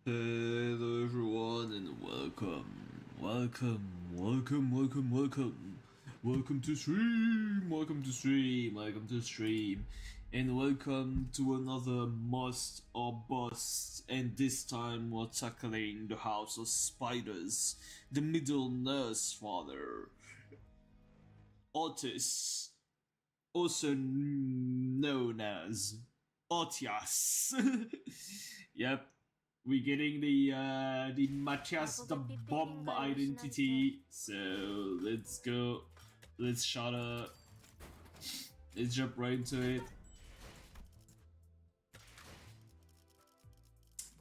Hello everyone and welcome to stream, and welcome to another must or bust, and this time we're tackling the House of Spiders, the middle Nursefather Outis, also known as Otias. Yep, we're getting the Matthias the Bomb identity. So let's go. Let's shut up. Let's jump right into it.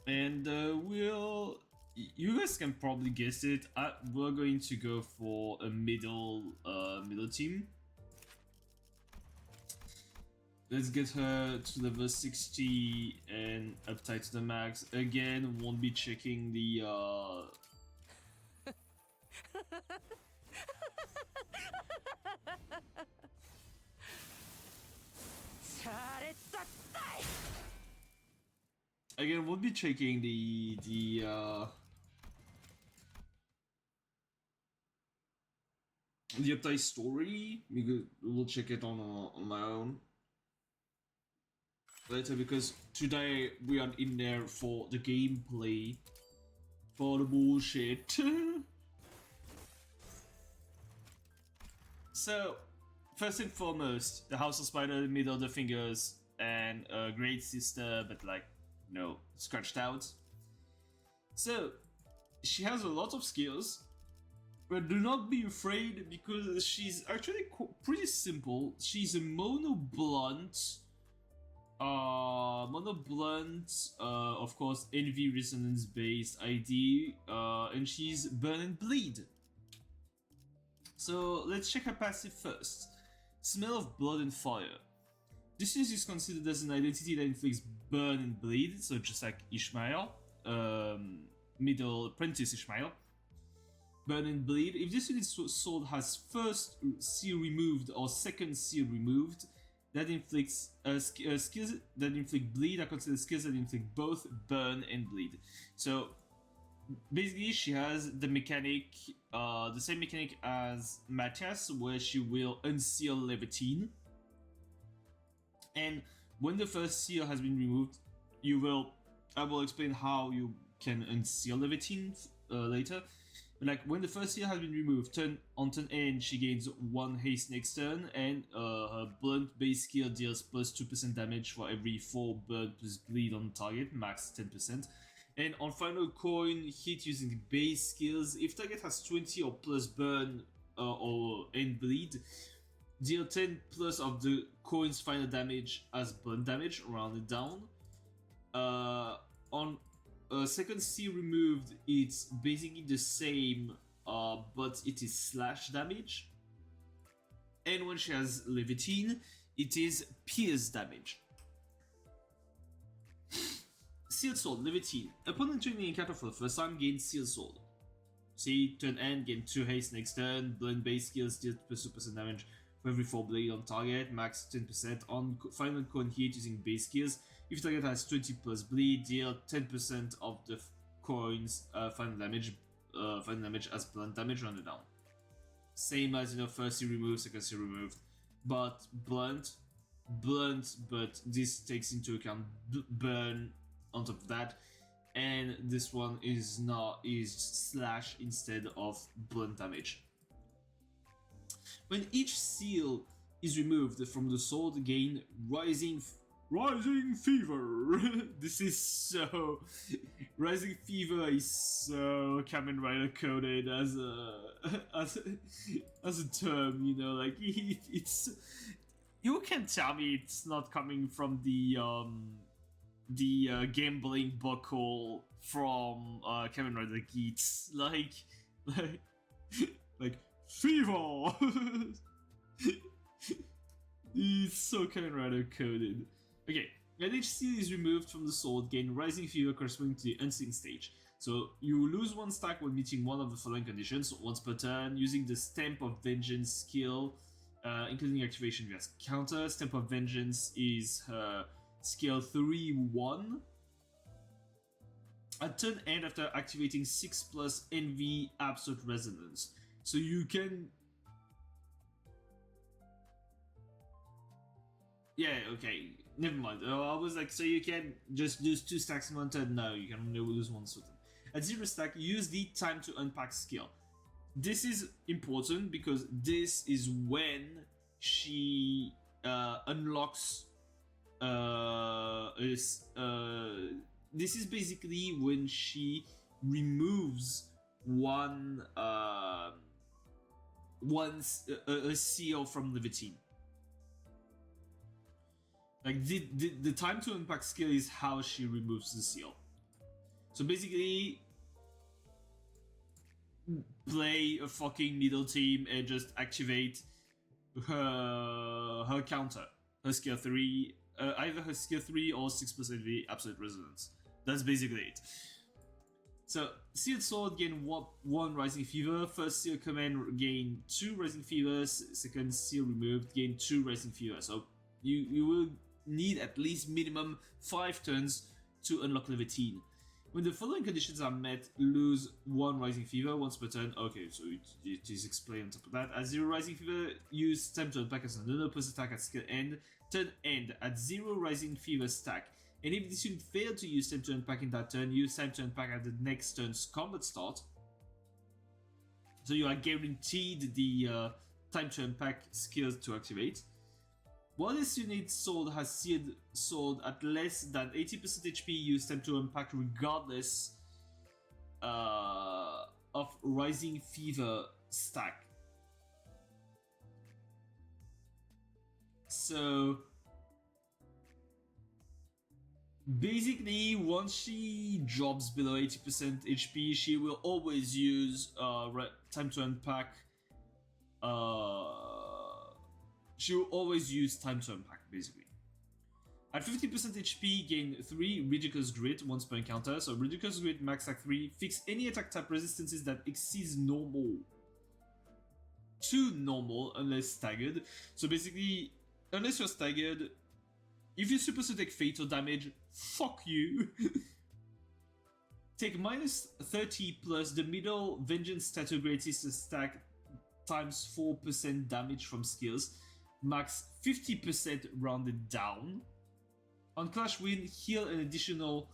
And you guys can probably guess it. We're going to go for a middle team. Let's get her to level 60 and uptight to the max. Again, won't be checking the Again, we'll be checking the update story. We'll check it on my own later, because today we are in there for the gameplay, for the bullshit. So, first and foremost, the House of Spider, middle of the fingers, and a great sister, but like, no, scratched out. So, she has a lot of skills, but do not be afraid, because she's actually pretty simple. She's a mono blunt, of course, NV resonance based ID, and she's burn and bleed. So let's check her passive first. Smell of blood and fire. This is considered as an identity that inflicts burn and bleed, so just like Ishmael, middle apprentice Ishmael. Burn and bleed. If this unit's sword has first seal removed or second seal removed, that inflicts skills that inflict bleed are considered skills that inflict both burn and bleed. So basically, she has the mechanic, the same mechanic as Matthias, where she will unseal Levitine. And when the first seal has been removed, I will explain how you can unseal Levitine later. But like, when the first seal has been removed, on turn end, she gains 1 haste next turn, and her blunt base skill deals plus 2% damage for every 4 burn plus bleed on target, max 10%. And on final coin hit using the base skills, if target has 20 or plus burn or and bleed, deal 10 plus of the coin's final damage as burn damage, rounded down. On second C removed, it's basically the same, but it is slash damage. And when she has Levitine, it is pierce damage. Sealed Sword, Levitine. Upon entering the encounter for the first time, gain Sealed Sword. See, turn end, gain 2 haste next turn, blend base skills, deal plus 2% damage for every 4 blade on target, max 10% on final coin hit using base skills. If target has 20 plus bleed, deal 10% of the coin's final damage as blunt damage, rounded down. Same as, first C removed, second C removed, but blunt, but this takes into account burn on top of that, and this one is slash instead of blunt damage. When each seal is removed from the sword, gain Rising Fever. This is so Rising Fever is so Kamen Rider coded as a term, like it's, you can tell me it's not coming from the gambling buckle from Kamen Rider Geats, like Fever. It's so Kamen Rider coded. Okay, when each seal is removed from the sword, gain Rising Fever corresponding to the Unseen stage. So you lose 1 stack when meeting one of the following conditions once per turn, using the Stamp of Vengeance skill, including activation via counter. Stamp of Vengeance is her skill 3-1. at turn end after activating 6 plus NV Absolute Resonance. So you can... Yeah, okay, never mind. I was like, so you can just lose 2 stacks in one turn? No, you can only lose 1 certain. At 0 stack, use the time to unpack skill. This is important because this is when she unlocks this is basically when she removes a seal from Levitine. Like the time to unpack skill is how she removes the seal. So basically, play a fucking middle team and just activate her counter, her skill 3, either her skill 3 or 6% the Absolute Resonance. That's basically it. So, Sealed Sword gain 1 Rising Fever, first Seal Command gain 2 Rising Fever, second Seal removed gain 2 Rising Fever. So, you will need at least minimum 5 turns to unlock Levitine. When the following conditions are met, lose 1 Rising Fever once per turn. Okay, so it is explained on top of that. At 0 Rising Fever, use Time to Unpack as an non-opposed attack at skill end. Turn end at 0 Rising Fever stack. And if this unit failed to use Time to Unpack in that turn, use Time to Unpack at the next turn's combat start. So you are guaranteed the Time to Unpack skills to activate. While this unit sword has Sealed Sword at less than 80% HP, use Time to Unpack regardless of Rising Fever stack. So basically, once she drops below 80% HP, she will always use Time to Unpack. She will always use Time to Unpack, basically. At 50% HP, gain 3 Ridiculous Grit once per encounter. So Ridiculous Grit, max attack 3. Fix any attack type resistances that exceeds normal to normal unless staggered. So basically, unless you're staggered, if you're supposed to take fatal damage, fuck you. Take minus 30 plus the middle Vengeance Tattoo Greatest stack times 4% damage from skills. Max 50% rounded down. On Clash Win, heal an additional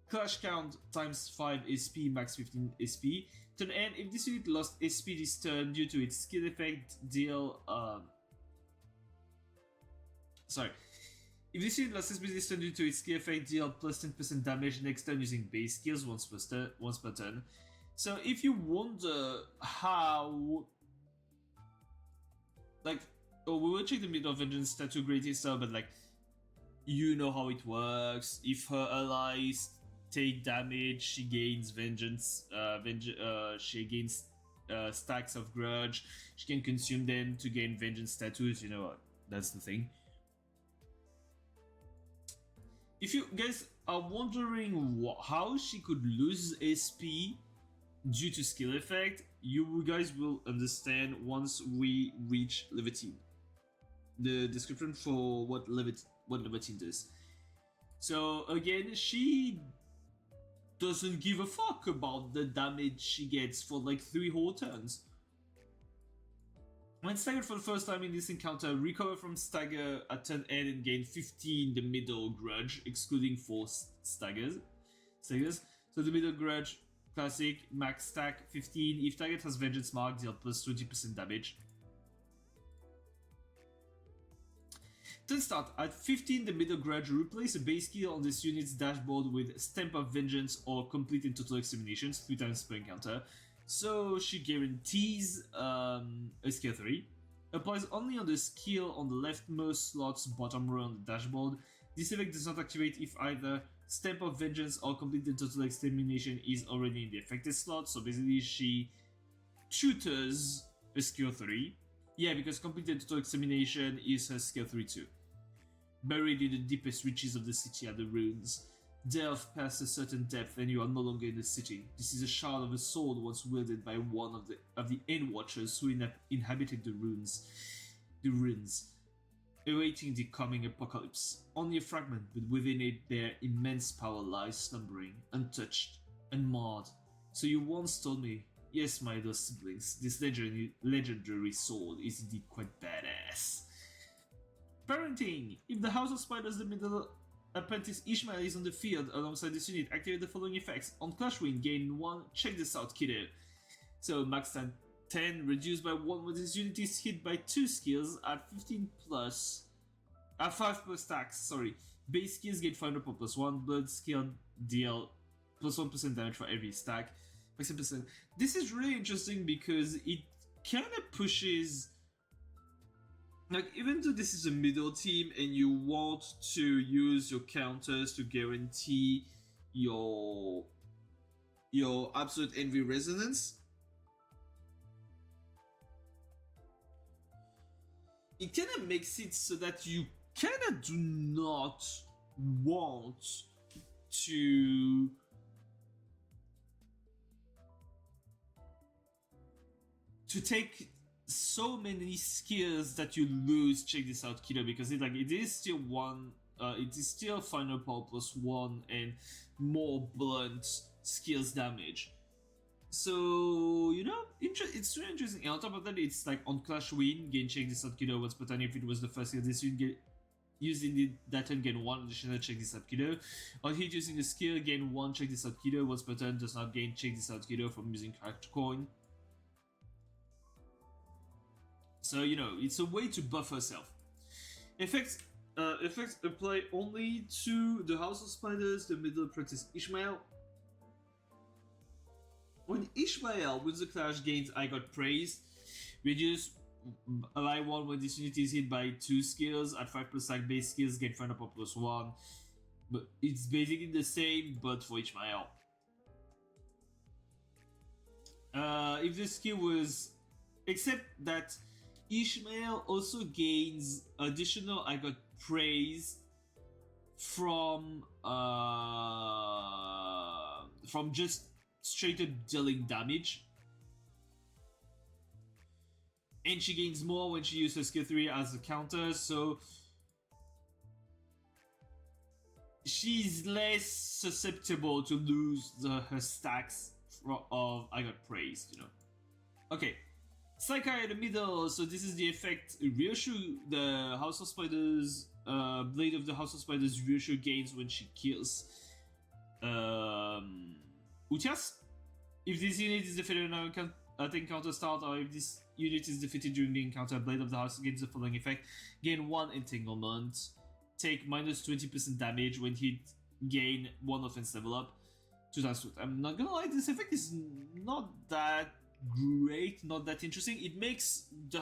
Clash count times 5 SP, max 15 SP. Turn end, if this unit lost SP this turn due to its skill effect, deal... If this unit lost SP this turn due to its skill effect, deal plus 10% damage next turn using base skills once per turn. So if you wonder how... Like... Oh, we will check the middle Vengeance Tattoo Greatest stuff, but like... You know how it works. If her allies take damage, she gains vengeance. She gains stacks of grudge. She can consume them to gain vengeance tattoos. You know, that's the thing. If you guys are wondering how she could lose SP due to skill effect, you guys will understand once we reach Levitine. The description for what Levitine does. So again, she doesn't give a fuck about the damage she gets for like 3 whole turns. When staggered for the first time in this encounter, recover from stagger at turn end and gain 15 the middle grudge, excluding 4 staggers. So the middle grudge, classic, max stack 15. If target has vengeance mark, deal plus 20% damage. Turn start, at 15 the middle grudge, replace a base skill on this unit's dashboard with Stamp of Vengeance or Complete and Total Exterminations 3 times per encounter. So she guarantees a skill 3. Applies only on the skill on the leftmost slot's bottom row on the dashboard. This effect does not activate if either Stamp of Vengeance or Complete and Total Extermination is already in the affected slot. So basically she tutors a skill 3. Yeah, because Complete and Total Extermination is her skill 3 too. Buried in the deepest reaches of the city are the ruins. Delve past a certain depth and you are no longer in the city. This is a shard of a sword once wielded by one of the End Watchers who inhabited the ruins. awaiting the coming apocalypse. Only a fragment, but within it their immense power lies slumbering, untouched, unmarred. So you once told me, yes, my little siblings, this legendary sword is indeed quite badass. Parenting! If the House of Spiders, the middle apprentice Ishmael is on the field alongside this unit, activate the following effects. On Clash Win, gain 1, check this out, kiddo. So max stand 10, reduced by 1 when this unit is hit by 2 skills at 15 plus... at 5 plus stacks, sorry. Base skills gain 500 plus 1, blood skill deal plus 1% damage for every stack. Plus 10%. This is really interesting because it kind of pushes... like, even though this is a middle team and you want to use your counters to guarantee your absolute envy resonance, it kind of makes it so that you kind of do not want to take so many skills that you lose. Check this out, kiddo, because it is still one. It is still final power plus 1 and more blunt skills damage. So, you know, it's really interesting. And on top of that, it's like on Clash Win, gain check this out, kiddo once per turn. If it was the first skill, this you get using that turn, gain 1 additional check this out, kiddo. On hit using the skill, gain 1 check this out, kiddo once per turn. Does not gain check this out, kiddo from using character coin. So, you know, it's a way to buff herself. Effects apply only to the House of Spiders, the middle apprentice Ishmael. When Ishmael wins the clash, gains I Got Praise. Reduce ally 1 when this unit is hit by 2 skills. At 5 plus stack base skills, get final power plus 1. But it's basically the same, but for Ishmael. If the skill was... except that Ishmael also gains additional I Got Praise from just straight up dealing damage, and she gains more when she uses skill 3 as a counter, so she's less susceptible to lose her stacks of I Got Praise, you know. Okay. Psychi in the middle, so this is the effect Ryoshu, the House of Spiders, Blade of the House of Spiders Ryoshu gains when she kills Utias. If this unit is defeated on at encounter start, or if this unit is defeated during the encounter, Blade of the House gains the following effect. Gain 1 entanglement, take minus 20% damage when hit, gain 1 offense level up, 2 times 2. I'm not gonna lie, this effect is not that great, not that interesting. It makes the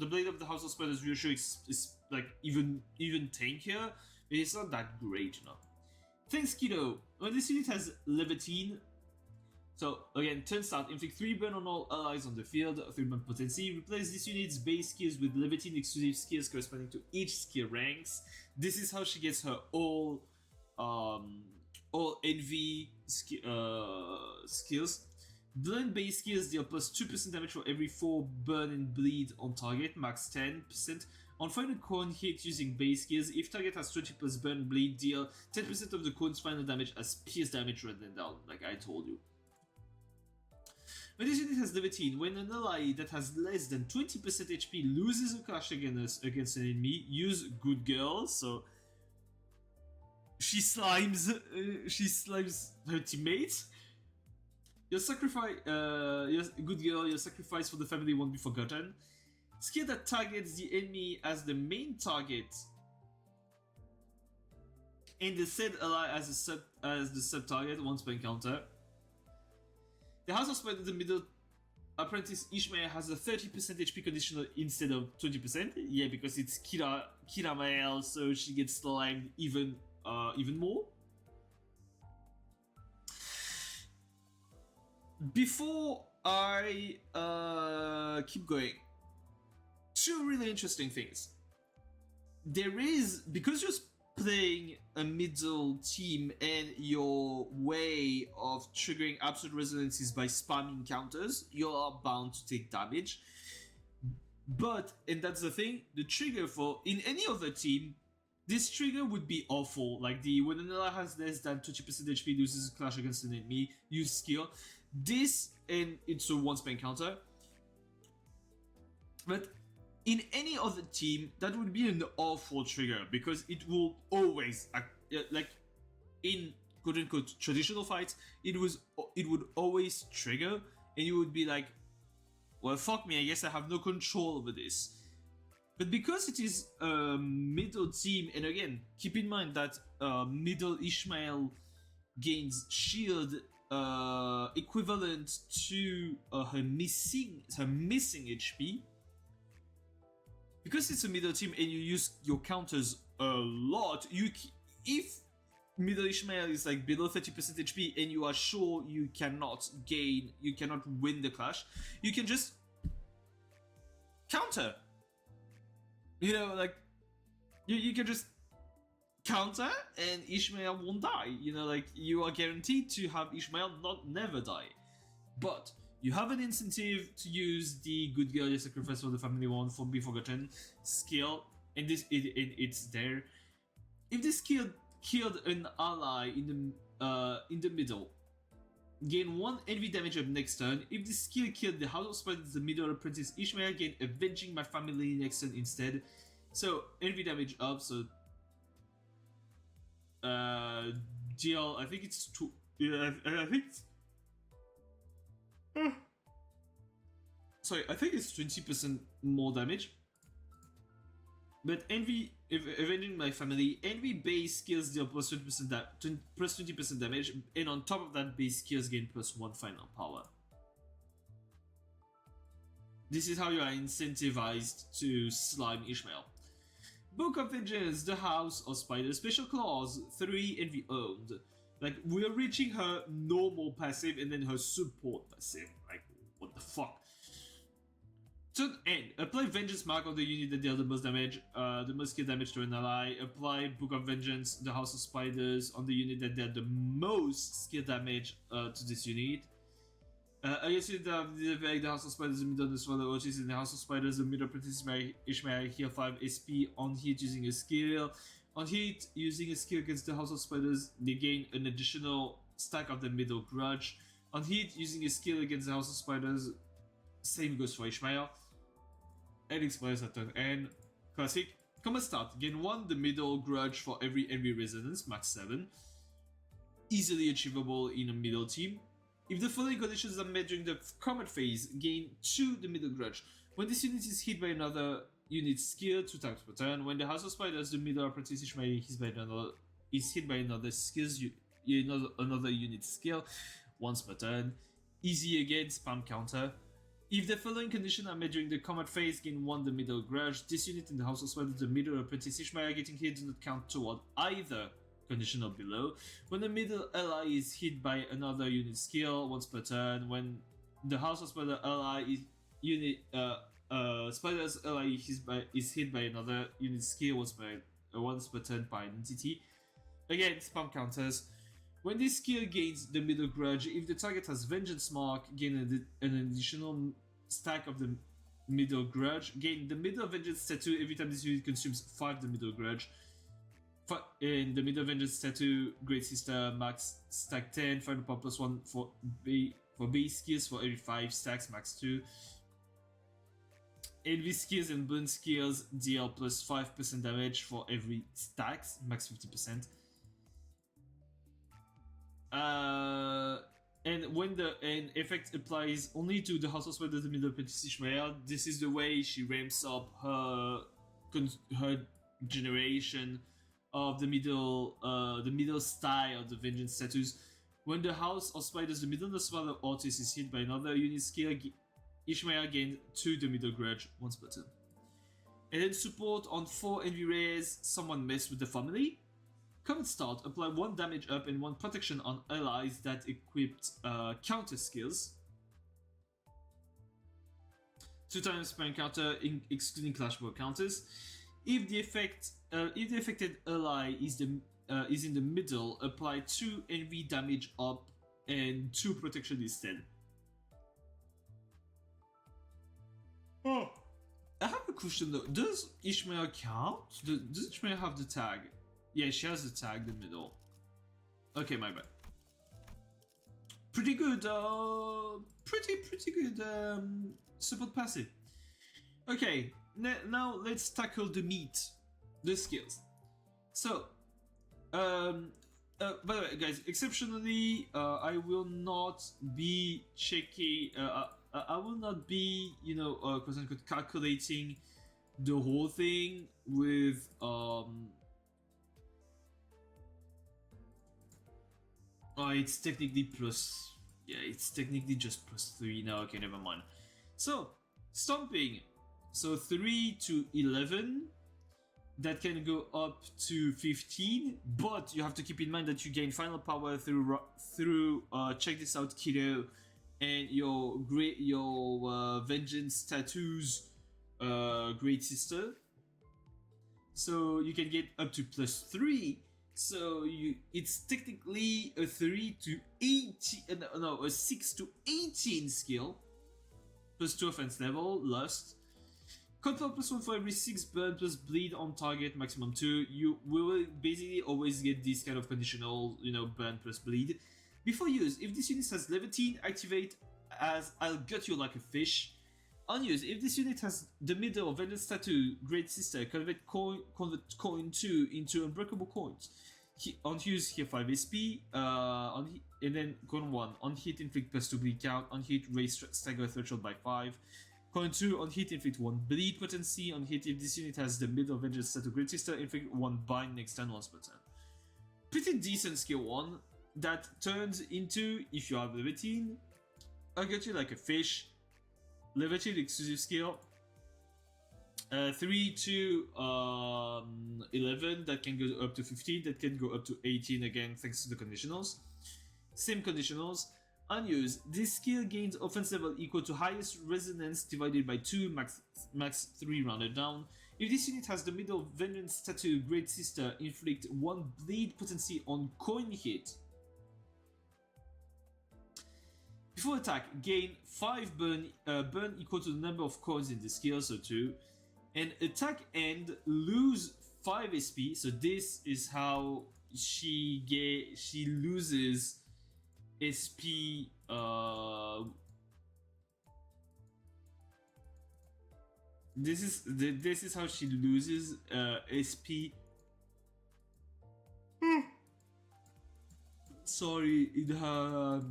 Blade of the House of Spiders Ryoshu is like even tankier, but it's not that great, you know. Thanks, kiddo. When this unit has Levitine, so again, turn start, inflict 3 burn on all allies on the field, 3 burn potency. Replace this unit's base skills with Levitine exclusive skills corresponding to each skill ranks. This is how she gets her all envy skills. Burn base skills deal plus 2% damage for every 4 burn and bleed on target, max 10%. On final coin hit using base skills, if target has 20 plus burn and bleed, deal 10% of the coin's final damage as pierce damage rather than down, like I told you. When this unit has Levitine, when an ally that has less than 20% HP loses a clash against an enemy, use Good Girl, so she slimes her teammates. Your sacrifice, Good Girl, your sacrifice for the family won't be forgotten. Skill that targets the enemy as the main target, and the said ally as the sub target once per encounter. The House of Spiders, the middle apprentice Ishmael, has a 30% HP conditional instead of 20%. Yeah, because it's Kira Mael, so she gets slimed even more. Before I keep going, 2 really interesting things. There is, because you're playing a middle team and your way of triggering absolute resonance is by spamming counters, you are bound to take damage. But, and that's the thing, the trigger for, in any other team, this trigger would be awful. Like when an ally has less than 20% HP, loses a clash against an enemy, use skill. This, and it's a one-spam counter. But in any other team, that would be an awful trigger because it will always, like in quote-unquote traditional fights, it would always trigger, and you would be like, well, fuck me, I guess I have no control over this. But because it is a middle team, and again, keep in mind that middle Ishmael gains shield equivalent to her missing HP. Because it's a middle team and you use your counters a lot, if middle Ishmael is like below 30% HP and you are sure you cannot win the clash, you can just counter. You know, like, you can just counter and Ishmael won't die. You know, like, you are guaranteed to have Ishmael never die. But you have an incentive to use the good girl you sacrifice for the family one for Be Forgotten skill, and it's there. If this skill killed an ally in the middle, gain 1 envy damage up next turn. If this skill killed the House of Spiders, the middle apprentice Ishmael, gain Avenging My Family next turn instead. So envy damage up, so deal, I think it's 2, yeah, I think it's, sorry, I think it's 20% more damage. But envy, Avenging My Family, envy base skills deal plus 20% damage, and on top of that, base skills gain plus 1 final power. This is how you are incentivized to slime Ishmael. Book of Vengeance, the House of Spiders, Special Clause, 3 envy owned. Like, we are reaching her normal passive and then her support passive. Like, what the fuck? Turn end. Apply Vengeance mark on the unit that deals the most damage, the most skill damage to an ally. Apply Book of Vengeance, the House of Spiders, on the unit that dealt the most skill damage to this unit. Against unit that have the effect, the House of Spiders, the middle Nursefather Outis, in the House of Spiders, the middle apprentice Ishmael heal 5 SP on hit using a skill. On hit, using a skill against the House of Spiders, they gain an additional stack of the middle grudge. On hit, using a skill against the House of Spiders, same goes for Ishmael. And expires at turn end. Classic. Common start. Gain 1 the middle grudge for every envy resonance, max 7. Easily achievable in a middle team. If the following conditions are met during the combat phase, gain 2 the middle grudge. When this unit is hit by another unit's skill 2 times per turn. When the House of Spiders, the middle apprentice Ishmael is hit by another unit's skill once per turn. Easy again, spam counter. If the following conditions are met during the combat phase, gain 1 the middle grudge. This unit in the House of Spiders, the middle apprentice Ishmael getting hit do not count toward either condition or below. When the middle ally is hit by another unit skill once per turn. When the House of Spiders ally Spider's ally is hit by another unit skill once per turn by an entity. Again, spam counters. When this skill gains the middle grudge, if the target has Vengeance mark, gain an additional stack of the middle grudge. Gain the middle Vengeance tattoo every time this unit consumes 5 the middle grudge. In the middle Vengeance tattoo, Great Sister, max stack 10, final power plus 1 for base skills for every 5 stacks, max 2. Envy skills and burn skills deal plus 5% damage for every stacks, max 50%. And when the effect applies only to the House of Spiders, the middle apprentice Ishmael, this is the way she ramps up her generation of the middle style of the Vengeance tattoos. When the House of Spiders, the middle Nursefather Outis is hit by another unit skill, Ishmael gains 2 the middle grudge once per turn. And then support on 4 envy rays, someone mess with the family. Common start, apply 1 damage up and 1 protection on allies that equipped counter skills. 2 times per encounter, excluding clashball counters. If the affected ally is in the middle, apply 2 envy damage up and 2 protection instead. Oh. I have a question though. Does Ishmael count? Does Ishmael have the tag? Yeah, she has the tag in the middle. Okay, my bad. Pretty good, pretty good support passive. Okay, now let's tackle the meat, the skills. So, by the way, guys, exceptionally, I will not be checking. I will not be, you know, quote unquote, calculating the whole thing with Oh, it's technically plus. Yeah, it's technically just +3 now. Okay, never mind. So, stomping. So 3 to 11. That can go up to 15, but you have to keep in mind that you gain final power through check this out, kiddo, and your vengeance tattoos, great sister. So you can get up to +3. So it's technically a 3 to 18, no, a 6 to 18 skill, +2 offense level, lust. Control +1 for every 6 burn plus bleed on target, maximum 2. You will basically always get this kind of conditional, you know, burn plus bleed. Before use, if this unit has Levitine, activate as I'll gut you like a fish. On use, if this unit has the middle Vengeance Tattoo, Great Sister, convert coin 2 into unbreakable coins. On use, here 5 SP, and then coin 1. On hit, inflict +2 bleed count. On hit, raise stagger threshold by 5. Coin 2, on hit, inflict 1 bleed potency. On hit, if this unit has the middle Vengeance Tattoo, Great Sister, inflict 1 bind next turn once per turn. Pretty decent skill 1 that turns into, if you have Levitine, I'll get you like a fish. Levitine exclusive skill. 3 to 11, that can go up to 15, that can go up to 18 again thanks to the conditionals. Same conditionals. Unused, this skill gains offense level equal to highest resonance divided by 2, max 3 rounded down. If this unit has the middle Vengeance Tattoo, Great Sister, inflict 1 bleed potency on coin hit. Before attack, gain 5 burn equal to the number of coins in the skill, so 2. And attack end, lose 5 SP, so this is how she loses SP. This is how she loses SP. Sorry, in her.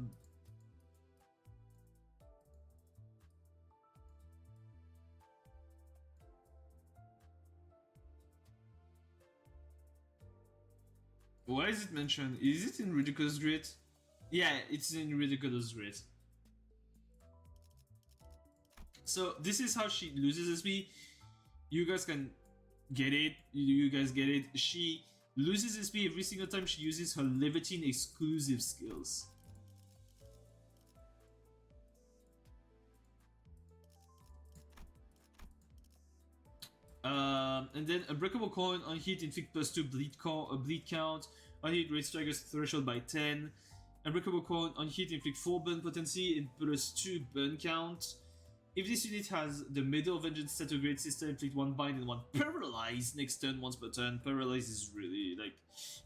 Why is it mentioned? Is it in Ridiculous Grit? Yeah, it's in Ridiculous Grit. So this is how she loses SP. You guys can get it. You guys get it. She loses SP every single time she uses her Levitine exclusive skills. And then Unbreakable Coin, on hit, inflict +2 bleed count. On hit, raise Trigger's threshold by 10. Unbreakable Coin, on hit, inflict 4 burn potency and +2 burn count. If this unit has the middle Vengeance Tattoo, Great Sister, inflict 1 bind and 1 paralyze next turn once per turn. Paralyze is really, like,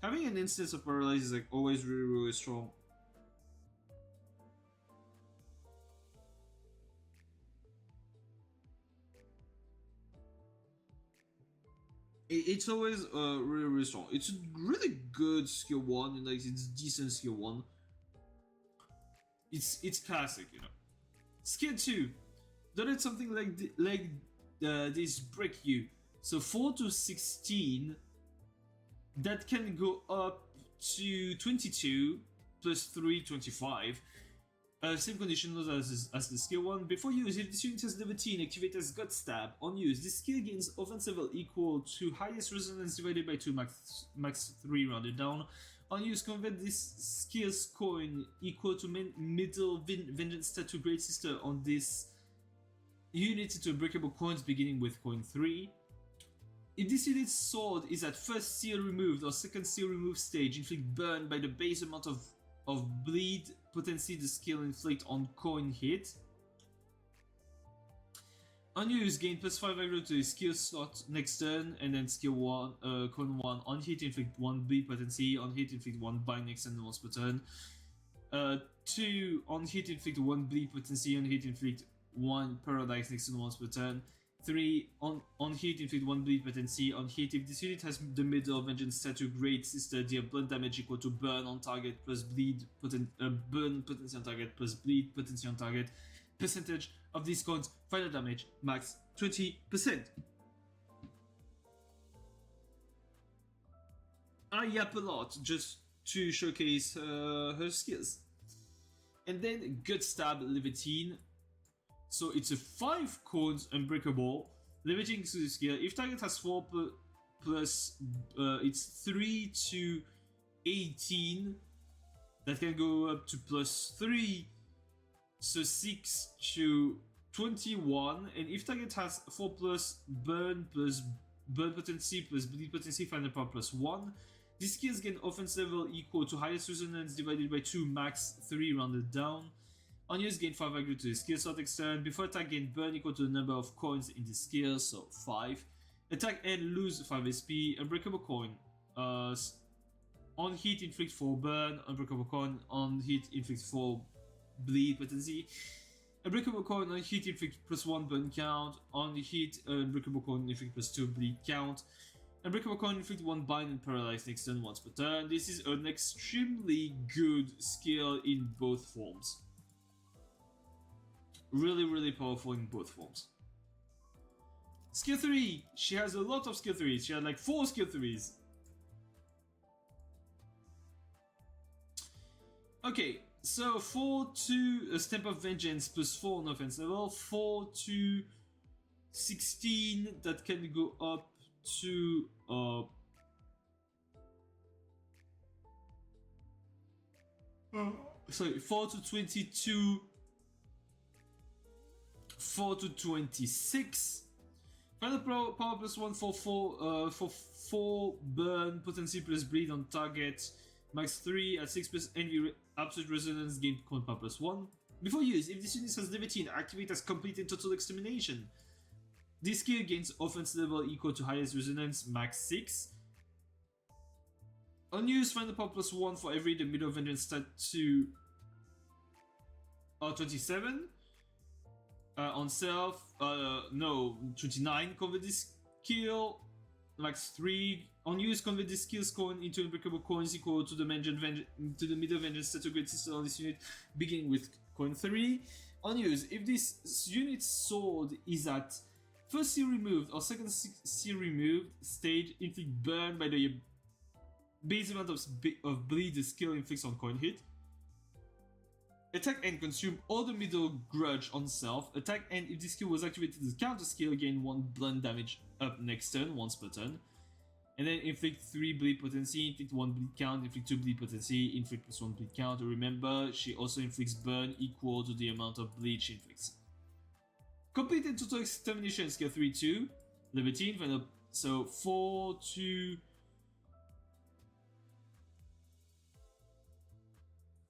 having an instance of paralyze is like always really strong. It's always really strong. It's a really good skill 1, and like it's decent skill 1. It's classic, you know. Skill 2, don't let something like this break you. So 4 to 16, that can go up to 22 plus 3, 25. Same conditions as the skill 1. Before use, if this unit has Levitine, activate as Gut Stab. On use, this skill gains offense level equal to highest resonance divided by 2, max 3 rounded down. On use, convert this skill's coin equal to middle Vengeance Tattoo, Great Sister on this unit into breakable coins beginning with coin 3. If this unit's sword is at first seal removed or second seal removed stage, inflict burn by the base amount of bleed potency the skill inflict on coin hit. Unused, gain +5 aggro to his skill slot next turn, and then skill 1, con 1, on hit inflict 1 bleed potency, on hit inflict 1 bind next turn once per turn. 2, on hit inflict 1 bleed potency, on hit inflict 1 paralyze next turn once per turn. 3, on hit inflict 1 bleed potency, on hit if this unit has the middle vengeance statue great sister deal blunt damage equal to burn on target plus burn potency on target plus bleed potency on target. Percentage of these coins, final damage, max 20%. I yap a lot just to showcase her skills. And then Gut Stab Levitine. So it's a 5 coins unbreakable. Levitine to the skill. If target has 4 plus, it's 3 to 18. That can go up to +3. So 6 to 21, and if target has 4 plus burn potency plus bleed potency, final power +1. These skills gain offense level equal to highest resonance divided by 2, max 3 rounded down. Unused, gain 5 aggro to the skill slot next turn. Before attack, gain burn equal to the number of coins in the skill, so 5. Attack and lose 5 SP. Unbreakable coin. On hit, inflict 4 burn. Unbreakable coin. On hit, inflict 4 bleed potency. Unbreakable coin on hit inflict +1 burn count. On hit, unbreakable coin inflict +2 bleed count. Unbreakable coin inflict 1 bind and paralyze next turn once per turn. This is an extremely good skill in both forms. Really powerful in both forms. Skill 3. She has a lot of skill 3s. She had like 4 skill 3s. Okay. So 4 to Stamp of Vengeance +4 on offense level, 4 to 16 that can go up to sorry, 4 to 22, 4 to 26. Final power +1 for 4 burn potency plus bleed on target. Max 3 at 6 envy absolute resonance, gain coin power +1. Before use, if this unit has Levitine, activate as complete and total extermination. This skill gains offense level equal to highest resonance, max 6. Unused, find the power +1 for every the middle vengeance stat to 27. On self, no, 29. Convert this skill, max 3. Unused, convert this skill's coin into unbreakable coins equal to the middle vengeance stat to great sister on this unit, beginning with coin 3. Unused, if this unit's sword is at first seal removed or second seal removed stage, inflict burn by the base amount of bleed the skill inflicts on coin hit. Attack and consume all the middle grudge on self. Attack and if this skill was activated as a counter skill, gain 1 blunt damage up next turn, once per turn. And then inflict 3 bleed potency, inflict 1 bleed count, inflict 2 bleed potency, inflict +1 bleed count. Remember, she also inflicts burn equal to the amount of bleed she inflicts. Complete and total extermination skill 3-2. Levitine, final, so 4 to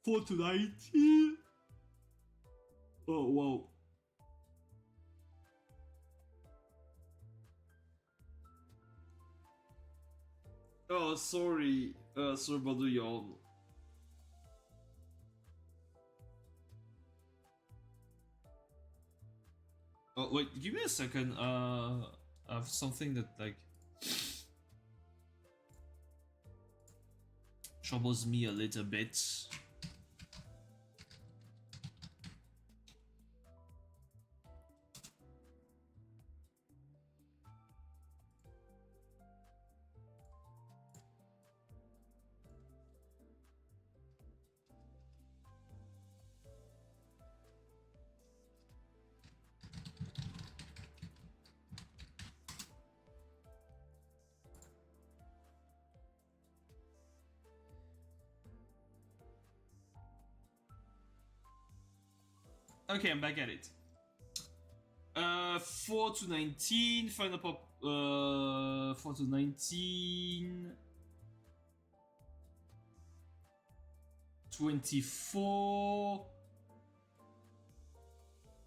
19. Oh wow. Oh sorry. Sorry about the yawn. Oh wait, give me a second. I have something that like troubles me a little bit. Okay, I'm back at it. 4 to 19, final pop. 4 to 19. 24.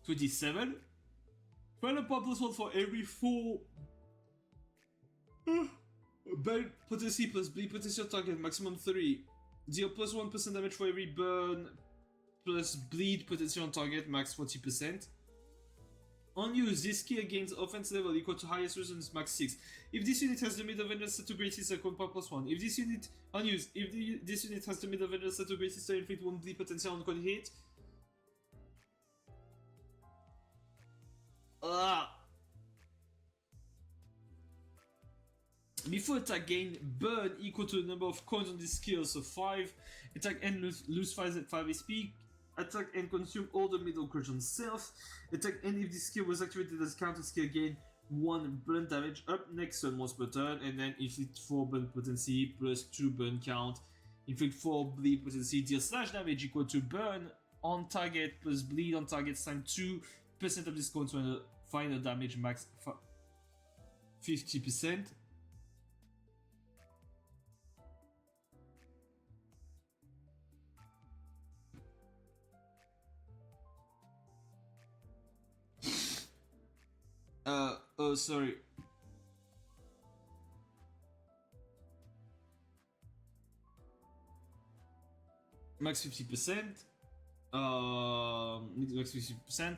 27. Final power +1 for every 4 burn potency plus bleed potency on target, maximum 3. Deal +1% damage for every burn plus bleed potency on target, max 40%. Unused, this skill gains offense level equal to highest resistance, max 6. If this unit has the middle vengeance set to great sister, compound +1. If this unit unused, if this unit has the middle vengeance set to great sister, inflict 1 bleed potential on con hit. Before attack gain, burn equal to the number of coins on this skill, so 5. Attack and lose 5 SP. Attack and consume all the middle grudge on self. Attack and if this skill was activated as counter skill, gain 1 burn damage up next turn once per turn, and then inflict 4 burn potency plus 2 burn count. Inflict 4 bleed potency, deal slash damage equal to burn on target plus bleed on target times 2% of this counts when the final damage max 50%. Oh, sorry. Max 50%. Max 50%.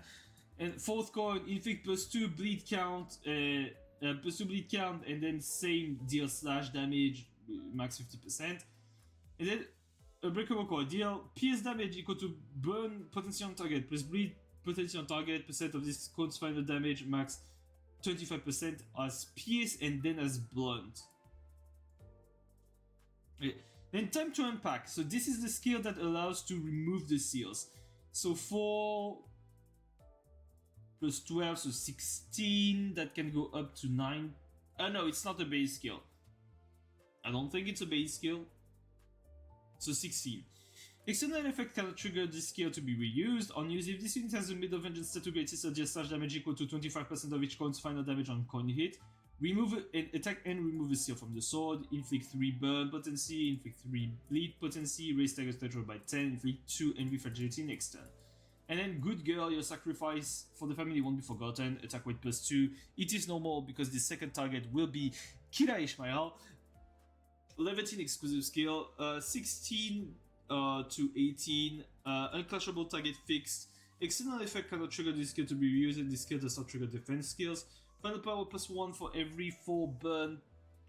And fourth coin, inflict +2 bleed count, +2 bleed count, and then same deal slash damage, max 50%. And then a breakable coin, deal pierce damage equal to burn potency on target plus bleed potency on target, percent of this code's final damage, max 25% as pierce and then as blunt. Okay. Then time to unpack. So this is the skill that allows to remove the seals. So 4 plus 12, so 16. That can go up to 9. No, it's not a base skill. I don't think it's a base skill. So 16. External effect cannot trigger this skill to be reused. On use, if this unit has a middle vengeance set to great sister, deal slash damage equal to 25% of each coin's final damage on coin hit. Remove an attack and remove a seal from the sword. Inflict 3 burn potency, inflict 3 bleed potency, raise stagger threshold by 10, inflict 2 envy fragility next turn. And then good girl, your sacrifice for the family won't be forgotten. Attack weight +2. It is normal because the second target will be Kira Ishmael. 11 exclusive skill, 16 to 18, unclashable target fixed. External effect cannot trigger this skill to be reused, and this skill does not trigger defense skills. Final power +1 for every 4 burn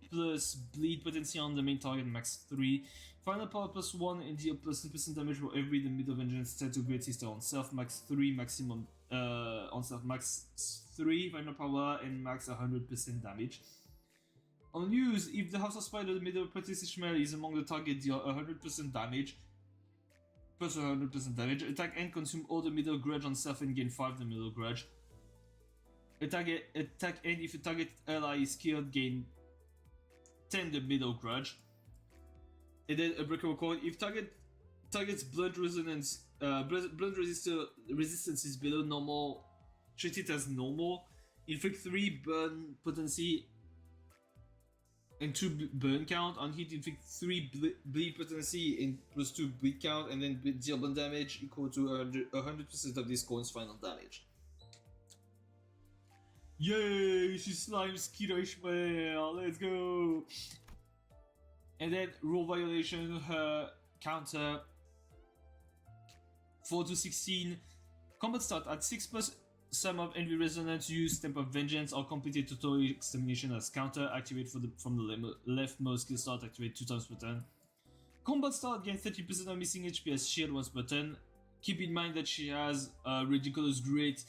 plus bleed potency on the main target, max 3. Final power +1 and deal +10% damage for every the middle vengeance set to great sister on self, max 3 maximum on self, max 3 final power and max 100% damage. On use, if the House of Spider, the middle potency Shmel is among the target, deal 100% damage. Plus 100% damage. Attack and consume all the middle grudge on self and gain 5 the middle grudge. Attack and if a target ally is killed, gain 10 the middle grudge. And then a breakable coin. If target's blunt resistance is below normal, treat it as normal. Inflict 3 burn potency and 2 burn count. On hit, inflict 3 bleed potency and +2 bleed count, and then deal burn damage equal to 100% of this coin's final damage. Yay! She slimes Kira Ishmael! Let's go! And then rule violation, her counter 4 to 16. Combat start at 6 plus sum of envy resonance, use Stamp of Vengeance, or completed total extermination as counter. Activate from the leftmost skill start, activate 2 times per turn. Combat start, gain 30% of missing HP as shield once per turn. Keep in mind that she has a ridiculous grit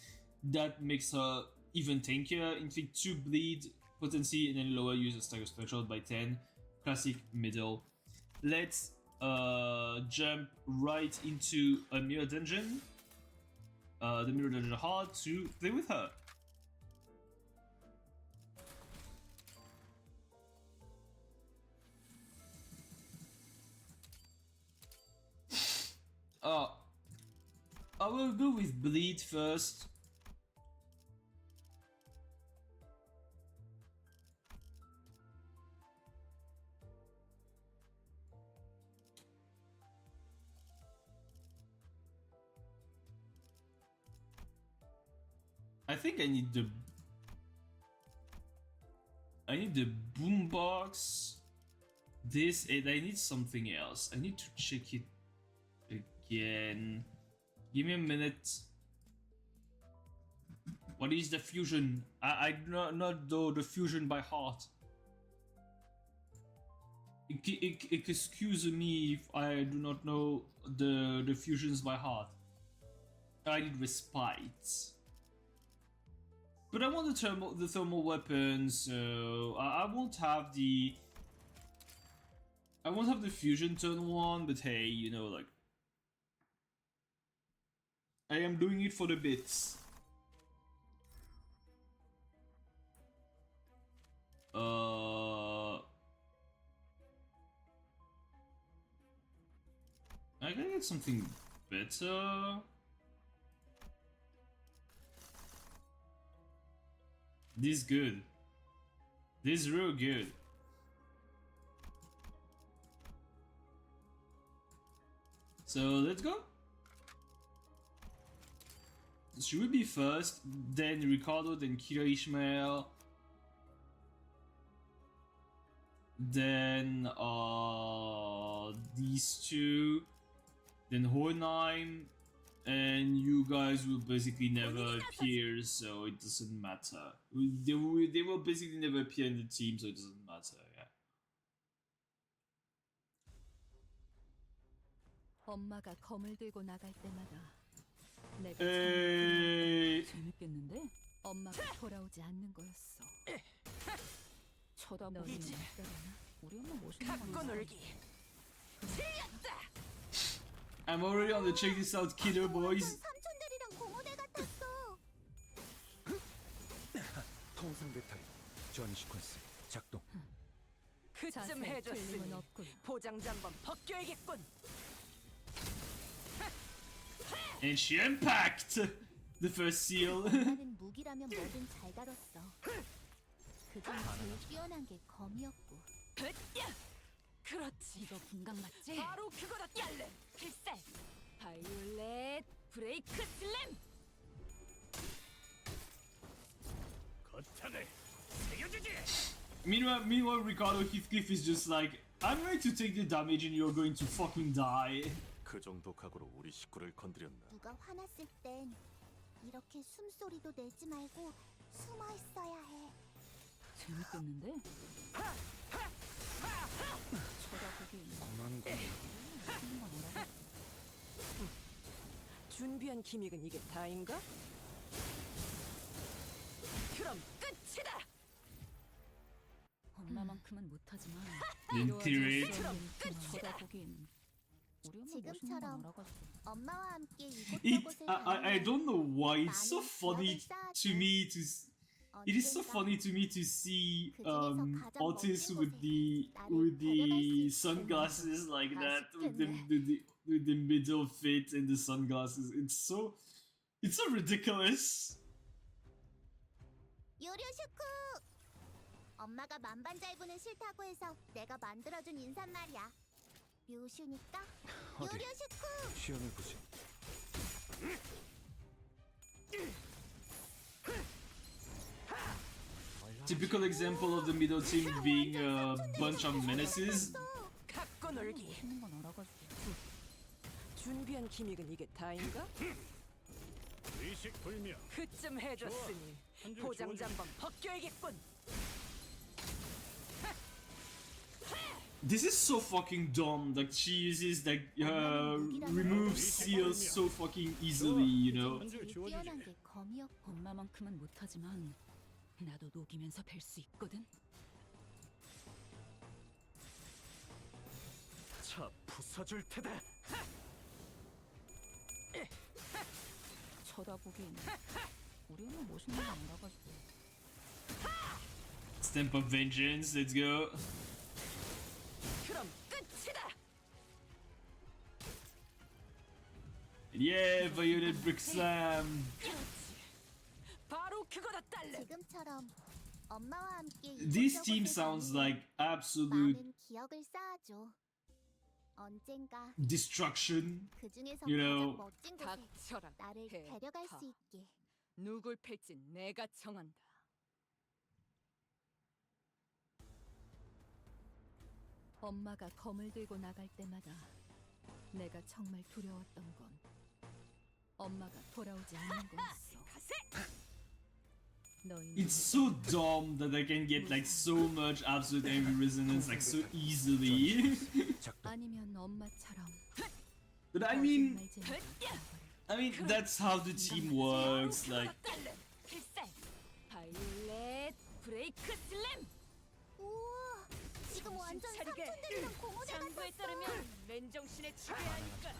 that makes her even tankier. Inflict 2 bleed potency and then lower user stagger threshold by 10. Classic middle. Let's jump right into a mirror dungeon. The mirror dungeon hard to play with her. I will go with bleed first. I think I need the boombox. This, and I need something else. I need to check it again. Give me a minute. What is the fusion? I do not know the fusion by heart. Excuse me if I do not know the fusions by heart. I need respite. But I want the thermal weapons, so I won't have the fusion turn one, but hey, you know, like, I am doing it for the bits. I gotta get something better. This is good. This is real good. So let's go. Should we be first, then Ricardo, then Kira Ishmael, then these two, then Hornheim, and you guys will basically never appear, so it doesn't matter. They will basically never appear in the team, so it doesn't matter. Yeah. 엄마가 검을 들고 나갈 때마다 내가 재밌겠는데? 엄마가 돌아오지 않는 거였어. 쳐다보기지. 우리 엄마 멋있는 거 놀기. I'm already on the check this out, kiddo boys. 삼촌들이랑 고모대 같았어. 통상 배터리 전 시퀀스 작동. 그쯤 해줬으니 포장지 한번 벗겨야겠군. And she unpacked the first seal. 나는 무기라면 뭐든 잘 다뤘어. 그중 제일 뛰어난 게 검이었고. 그렇지. 이거 분강 맞지? 바로 그거다. 얄렘 필살. 바이올렛 브레이크 슬램. 거탄을 새겨주지. Meanwhile, Ricardo Heathcliff is just like, I'm going to take the damage and you're going to fucking die. 그 정도 각오로 우리 식구를 건드렸나? 누가 화났을 땐 이렇게 숨소리도 내지 말고 숨어 있어야 해. 재밌겠는데? 쳐다보기. 고만 고. 준비한 기믹은 이게 다인가? 그럼 끝이다. 엄마만큼은 못하지만 Integrate. 쳐다보긴. 우리 엄마 멋있는 거 지금처럼 알아가지고. 엄마와 함께 It, 이곳저곳을 I don't know why it's so funny to me to. It is so funny to me to see Outis with the sunglasses like that, with the middle fit and the sunglasses. It's so ridiculous. 요료슈쿠! 엄마가 만반잘부는 싫다고 해서 내가 만들어준 인사말이야. 묘슈니까 어디? 요료슈쿠! 시험해보지. Typical example of the middle team being a bunch of menaces. 갖고 놀기. 멋있는 건 알아가지고. 준비한 기믹은 이게 다인가? 의식 불명. 그쯤 해줬으니 포장지 한번 벗겨야겠군. This is so fucking dumb. Like she uses like remove seals so fucking easily, you know. 제일 뛰어난 게 검이었고. 엄마만큼은 못하지만 나도 녹이면서 뵐 수 있거든. 차 부숴줄 테다. 쳐다보긴. 우리 엄마 멋있는 거 알아가지고. Stamp of vengeance. Let's go. 그럼 끝이다. Yeah, Violet Brick Slam. 바로 그거다 딸래. 지금처럼 엄마와 함께 This team 이곳저곳을 sounds 다니며 like absolute 많은 기억을 쌓아줘. 언젠가 destruction. 그 중에서 You 가장 know. 멋진 곳에 닥쳐라. 나를 해, 데려갈 다. 수 있게. 누굴 팰지 내가 정한다. 엄마가 검을 들고 나갈 때마다 내가 정말 두려웠던 건 엄마가 돌아오지 않는 거였어. 가세! 너희는 It's so dumb that I can get like so much absolute angry resonance like so easily. 작동. 아니면 엄마처럼 But I mean that's how the team works. Like 필살! 바이올렛 브레이크 슬램! 우와, 지금 완전 차리게. 삼촌들이랑 공원에 장부에 갔었어. 따르면 맨정신에 지배하니까.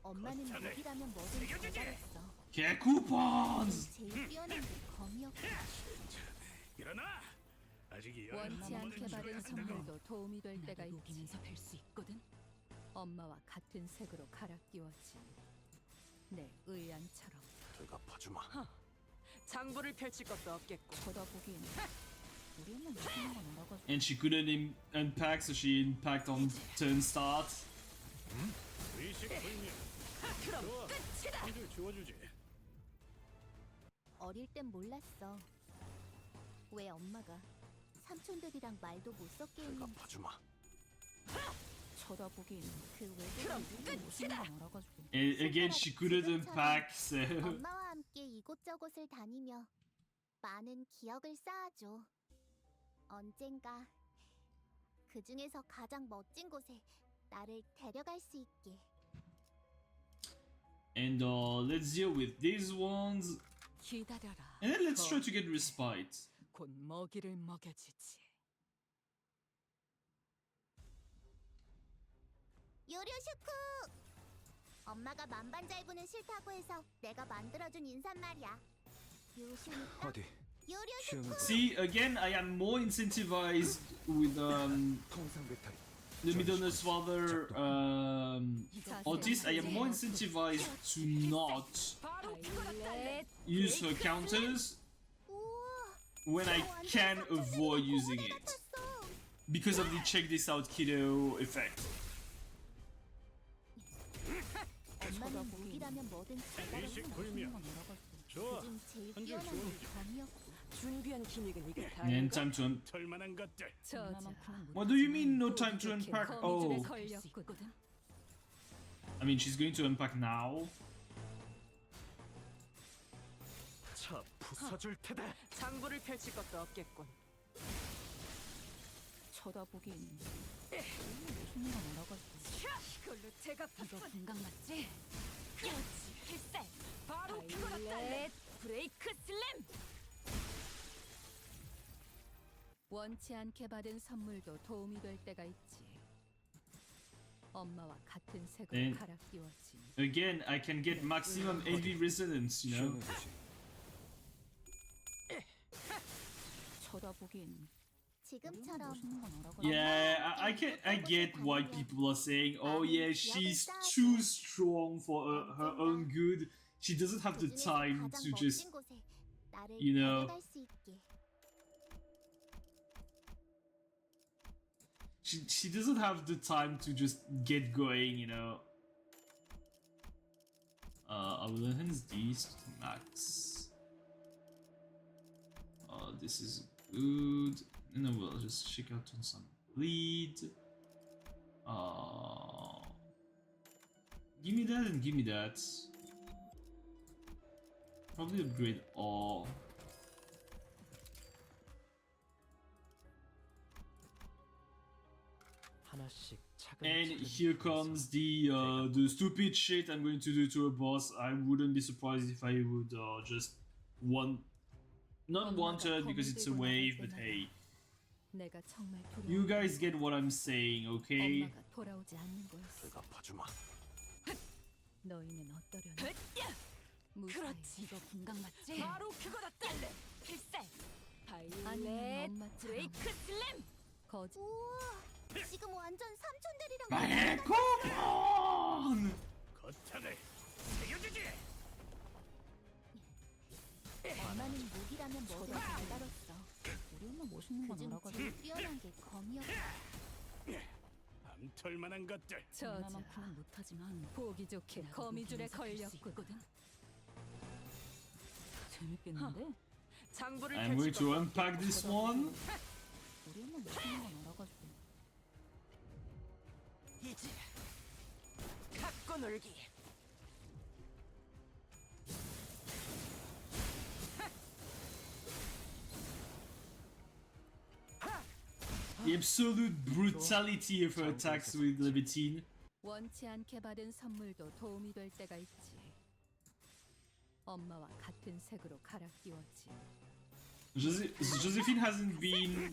엄마는 무기라면 뭐든 잘 다뤘어. get coupons. 제일 뛰어난 게 검이었고. 일어나! 아직 원치 않게 받은 선물도 도움이 될 때가 나도 있지. 녹이면서 뵐 수 있거든. 엄마와 같은 색으로 갈아 끼웠지. 내 의안처럼 대갚아주마. 장부를 펼칠 것도 없겠고. 쳐다보기엔 우리는 무슨 건 알아가지고 And she couldn't unpack, so she unpacked on turn start. 의식 불명. 그럼 좋아. 끝이다. 한 줄 주워주지. 어릴 땐 몰랐어. 왜 엄마가 삼촌들이랑 말도 못 섞게 했는지. 대갚아주마. 쳐다보기엔 그 그럼 외국인 무슨 끝이다. 건 알아가지고 And again, she couldn't unpack, so 엄마와 함께 이곳저곳을 다니며 많은 기억을 쌓아줘. 언젠가 그 중에서 가장 멋진 곳에 나를 데려갈 수 있게. and let's deal with these ones, 기다려라. and then let's try to get respite. 곧 먹이를 먹여주지. 요료슈쿠! 엄마가 만반잘부는 싫다고 해서 내가 만들어준 인사말이야. 요슈니까 어디? 요료슈쿠! 시험은 See, again, I am more incentivized with 통상 배터리. the middle Nursefather Outis. I am more incentivized to not 바로 그거다. use her counters 우와, when I can avoid using it 탔어. because of the check this out kiddo effect. 엄마는 무기라면 뭐든 잘 다뤘어. 의식 불명. 좋아. 그중 제일 한 줄 뛰어난 게 주워주지. 검이었고. 준비한 기믹은 이게 And 다인가? time to un- 털만한 것들. 저자 What do you mean no time to unpack? 거미줄에 Oh, 걸렸거든. I mean she's going to unpack now. 차 부숴줄 테다. 장부를 펼칠 것도 없겠군. 쳐다보기엔 무슨 건 알아가지고 이걸로 제가 이거 분강 맞지? 그렇지. 필살. 바로 그거다. 브레이크 슬램. 원치 않게 받은 선물도 도움이 될 때가 있지. 엄마와 같은 색으로 네. 갈아 끼웠지. Again, I can get maximum envy resonance, you know. 시험해보지. 쳐다보기엔 지금처럼 무슨 건 알아가지고 Yeah, I get why people are saying, oh yeah, she's too strong for her own good. She doesn't have the 그 중에서 time 가장 to just, 멋진 곳에 나를 you know. 데려갈 수 있게. she doesn't have the time to just get going, you know. I will enhance these to max. This is good. And then we'll just check out on some bleed. Give me that and give me that. Probably upgrade all. 하나씩 And here comes the stupid shit I'm going to do to a boss. I wouldn't be surprised if I would just not want her because it's a wave, but hey, 내가 정말 두려워. you guys get what I'm saying, okay? 엄마가 돌아오지 않는 거였어. 대갚아주마. 너희는 어떠려나? 무사히 그렇지. 이거 분강 맞지? 바로 그거다. 딸래. 필살. 아니면 바이올렛 엄마처럼 브레이크 슬램. 거짓. 우와, 지금 완전 삼촌들이랑 My coupon! 거탑을 새겨주지. 엄마는 무기라면 뭐든 잘 다뤘어. 우리 엄마 멋있는 건 그중 알아가지고 제일 뛰어난 게 검이었고. 암털만한 것들. 저자 못하지만 보기 좋게 거미줄에 걸렸거든. 재밌겠는데? 장부를 I'm going to unpack this one. 우리 엄마 멋있는 건 알아가지고. 이제 갖고 놀기. The absolute brutality of her attacks with Levitine. 원치 않게 받은 선물도 도움이 될 때가 있지. 엄마와 같은 색으로 갈아 끼웠지. Josephine hasn't been.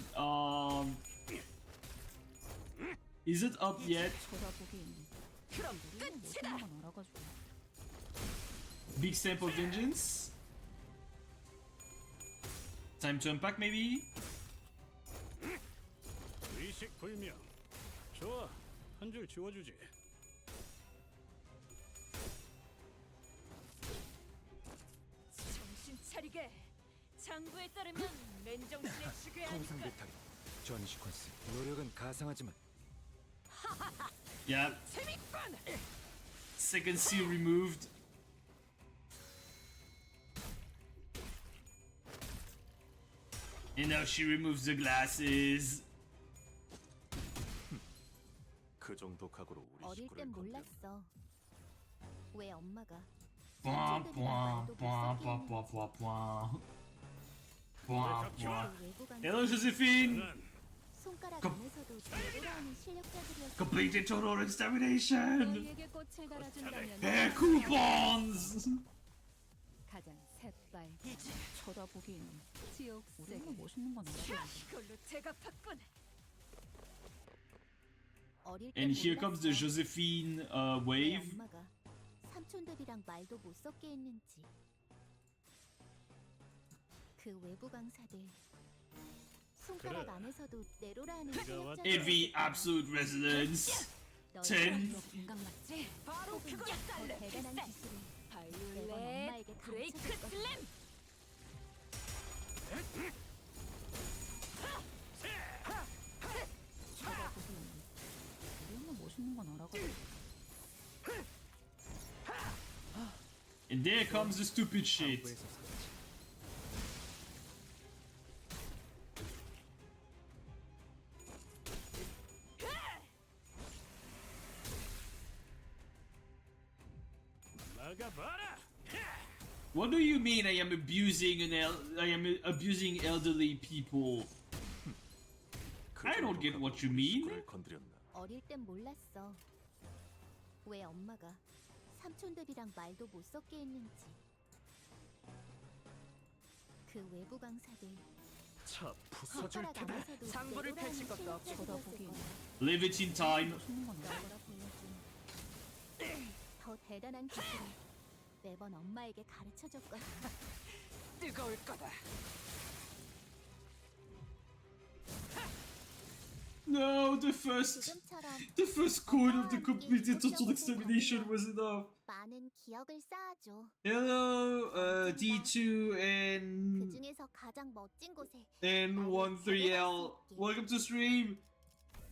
Is it up yet? 쳐다보긴. 그럼 우리 엄마 끝이다. 멋있는 건 알아가지고. Big stamp of vengeance. Time to unpack, maybe. 의식 불명. 좋아. 한 줄 지워주지. 정신 차리게. 장부에 따르면 맨정신에 죽여야 통상 하니까. 배터리 전 시퀀스 노력은 가상하지만 Yeah. 재밌군. Second seal removed. And now she removes the glasses. 그 정도 각오로 우리 어릴 식구를 땐 건드려. 몰랐어. 왜 엄마가 Bwah, 삼촌들이랑 bwah, 말도 bwah, 못 bwah, 섞게 bwah, bwah, bwah. Bwah, bwah. 그 외국안 Hello, Josephine! 난 손가락 거- 안에서도 내려라는 실력자들이었어. Completed total extermination! 너희에게 꽃을 갈아준다면 Hair coupons! 가장 새빨 이제 쳐다보긴. 지옥 우리 엄마 세계. 멋있는 건 알아가지고. 이걸로 대갚았군. 어릴 땐 And here comes the 몰랐어. Josephine 왜 wave. 엄마가 삼촌들이랑 말도 못 섞게 했는지. 그 외부 강사들 손가락 그래. 안에서도 내로라는 네가 실력자들. Envy, absolute resonance. 10. 공감 맞지? 바로 혹은 그거야 더 딸래. 대단한 필살. 기술을 바이올렛 엄마에게 브레이크 가르쳐줄 거야. 슬램. 쳐다보긴. 우리 엄마 멋있는 건 알아가지고. And there comes the stupid shit. 정부에서 샀지. 막아봐라. What do you mean I am abusing I am abusing elderly people? 그 I don't 정도 get what 각오로 you 우리 mean. 식구를 건드렸나? 어릴 땐 몰랐어. 왜 엄마가 삼촌들이랑 말도 못 섞게 했는지. 그 외부 강사들 차 부숴줄 손가락 테다. 안에서도 장부를 내로라는 펼칠 것도 없이 실력자들이었을 쳐다보긴. 거야. Levitine time. 멋있는 건 너보다 보여준 더 대단한 기술을 매번 엄마에게 가르쳐줬거든. 뜨거울 거다. No, the first chord of the completed total extermination was enough. 많은 기억을 쌓아줘. Hello, D2 그 and 중에서 가장 멋진 곳에 N13L. Welcome to stream.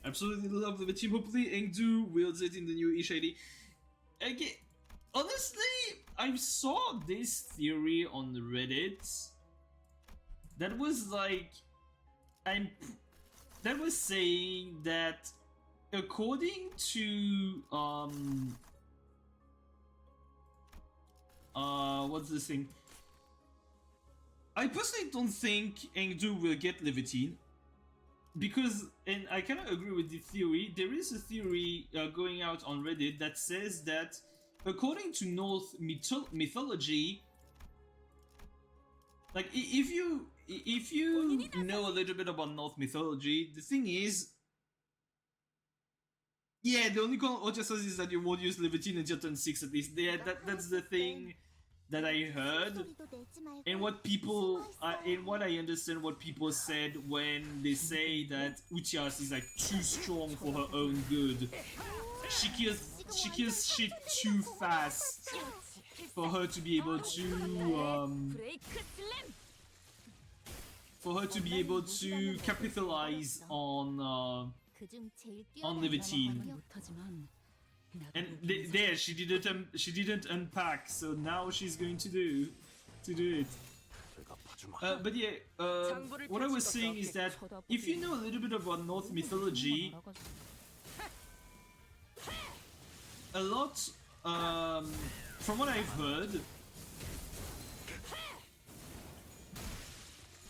Absolutely love the team. Hopefully, Engdu wields it in the new E-Shady. Again, honestly, I saw this theory on Reddit. That was like, that was saying that according to what's this thing? I personally don't think Engdu will get Levitine because, and I cannot agree with the theory. There is a theory going out on Reddit that says that according to Norse mythology, like if you know a little bit about Norse mythology, the thing is, yeah, the only what just says is that you won't use Levitine until turn 6 at least. Yeah, that's the thing that I heard. 소리도 내지 말고 And what people, 숨어 있어. and what I understand, what people said when they say that Uchias is like too strong for her own good. She kills shit too fast for her to be able to 브레이크 슬램. for her to be able to capitalize on 그중 제일 on 뛰어난 Levitine. 기억. 못하지만 And there she didn't unpack, so now she's going to do it. 봐주마. But yeah, what I was saying is that if you know a little bit about Norse mythology, a lot, from what I've heard,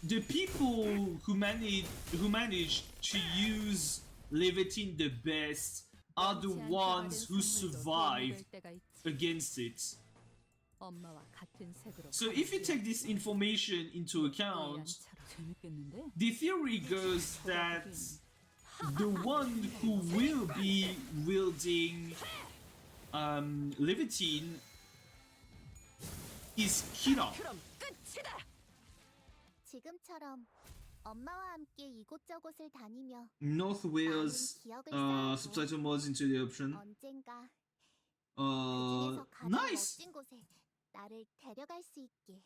the people who manage to use Leviathan the best are the ones who survive against it. 엄마와 같은 색으로 So if you take this information into account, 재밌겠는데? the theory goes that the one who will be wielding Leviathan is Kira. 그럼 끝이다. 지금처럼 엄마와 함께 이곳저곳을 다니며 North Wales 기억을 쌓아도 subtitle mods into the option. 언젠가 그중에서 가장 Nice. 멋진 곳에 나를 데려갈 수 있게.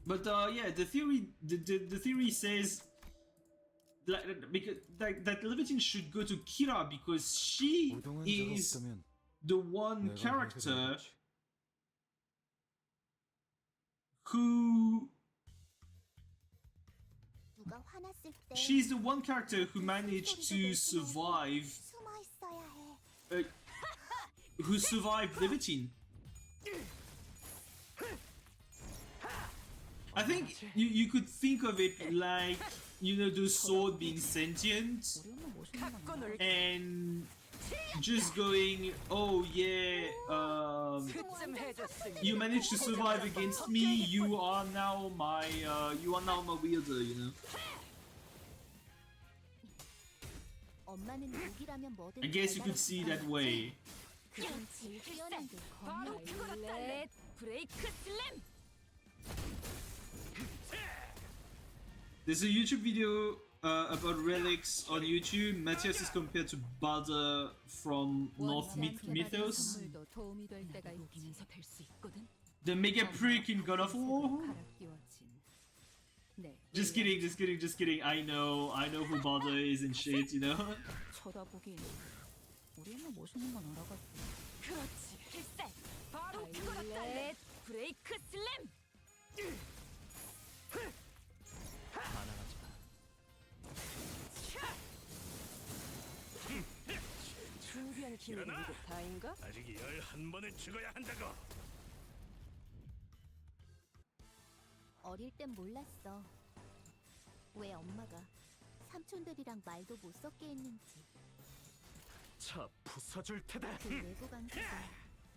But yeah, the theory says that Leviathan should go to Kira because she 우동은 is 작업다면 the one 내가 character 해결해야지. who 누가 화났을 때 she's the one character who managed to survive 숨어 있어야 해. who survived Leviathan. I think you could think of it like, you know, the sword being sentient 우리 엄마 멋있는 갖고 거 놀 and just going, oh yeah, 그쯤 해줬으니. you managed to survive against me. You are now my wielder. You know. 엄마는 목이라면 뭐든 I guess you could see that way. 그건 제일 뛰어난 게 바로 겁나. 그거로 달래. 브레이크 슬램. There's a YouTube video about relics on YouTube. Matthias is compared to Balder from North Mythos, 선물도 도움이 될 때가 있지. 뵐수 있거든. the mega prick in God of War. 갈아 끼워진. 네. Just kidding. I know who Balder is and shit, you know. 쳐다보긴. 우리 엄마 멋있는 건 알아가지고. 그렇지. 필살. 바로 그거로 달래. 브레이크 슬램. 준비한 기회는 이게 다인가? 아직 11번을 죽어야 한다고. 어릴 땐 몰랐어. 왜 엄마가 삼촌들이랑 말도 못 섞게 했는지. 차 부숴줄 테다. 그 외부 강사들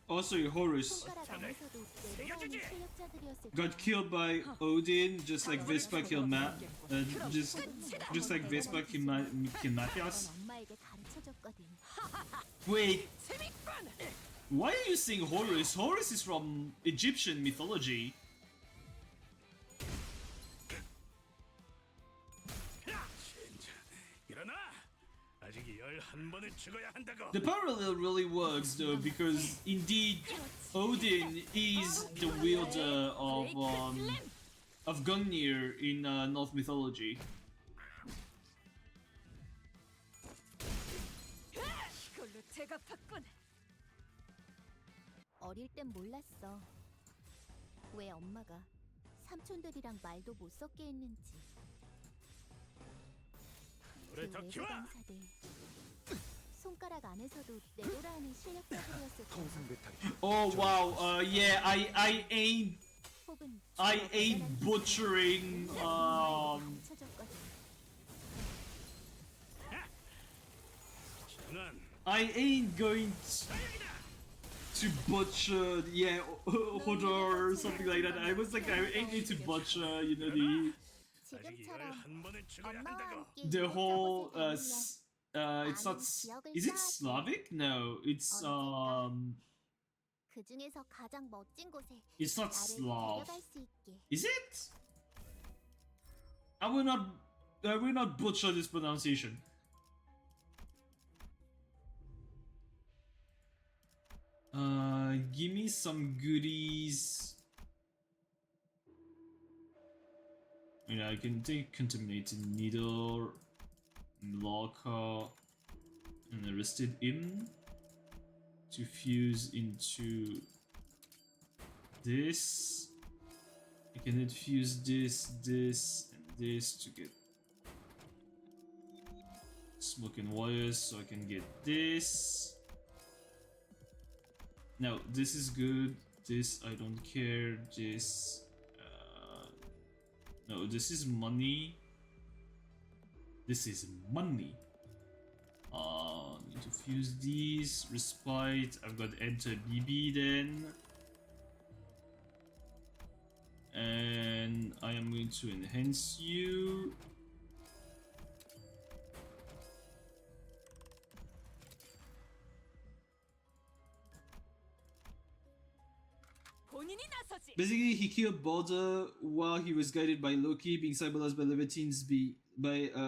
Also, Horus 손가락 안에서도 내려가는 실력자들이었을 got 거야. killed by Odin, just like Vespa killed just like Vespa killed 넌 Matthias. 엄마에게 가르쳐줬거든. Wait, why are you saying Horus? Horus is from Egyptian mythology. 일어나. 아직 11번을 죽어야 한다고. The parallel really works though, because indeed Odin is the wielder of Gungnir in North mythology. 이걸로 제가 봤군. 어릴 땐 몰랐어. 왜 엄마가 삼촌들이랑 말도 못 섞게 했는지. 그 노래 더 외부 키워. 강사들 손가락 안에서도 내로라하는 실력자들이었을 거야. 통상 배탈이 Oh wow, yeah, I ain't 혹은 butchering 가르쳐줬거든. 난 I ain't going to butcher, yeah, Hodor or something like that. I was like, I ain't need to butcher, you know, 아직 지금처럼 11번을 죽어야 엄마와 한다고. 함께 the whole, 이곳저곳을 다니며 it's not, is it Slavic? No, it's 그 중에서 가장 멋진 곳에 it's not 나를 Slav. 데려갈 수 있게. Is it? I will not butcher this pronunciation. Give me some goodies. You know, I can take contaminated needle, locker, and arrested him to fuse into this. I can then fuse this, this, and this to get smoking wires, so I can get this. Now, this is good. This I don't care. This, no, this is money. This is money. Need to fuse these. Respite. I've got enter BB then. And I am going to enhance you. 본인이 나서지. Basically, he killed Balder while he was guided by Loki, being symbolized by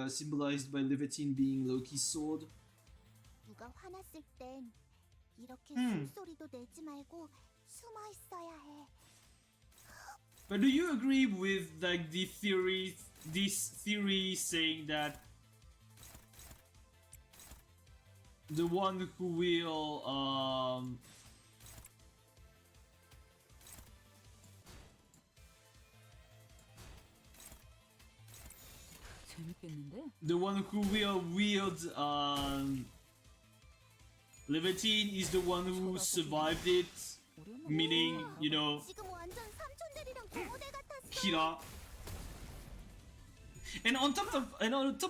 symbolized by Levitine being Loki's sword. 누가 화났을 땐 이렇게 음. 숨소리도 내지 말고 숨어 있어야 해. But do you agree with like this theory saying that the one who will 재밌겠는데? the one who will wield Levitine is the one who survived it, meaning, you know, 지금 완전 삼촌들이랑 고모대 같았어. Kira. And on top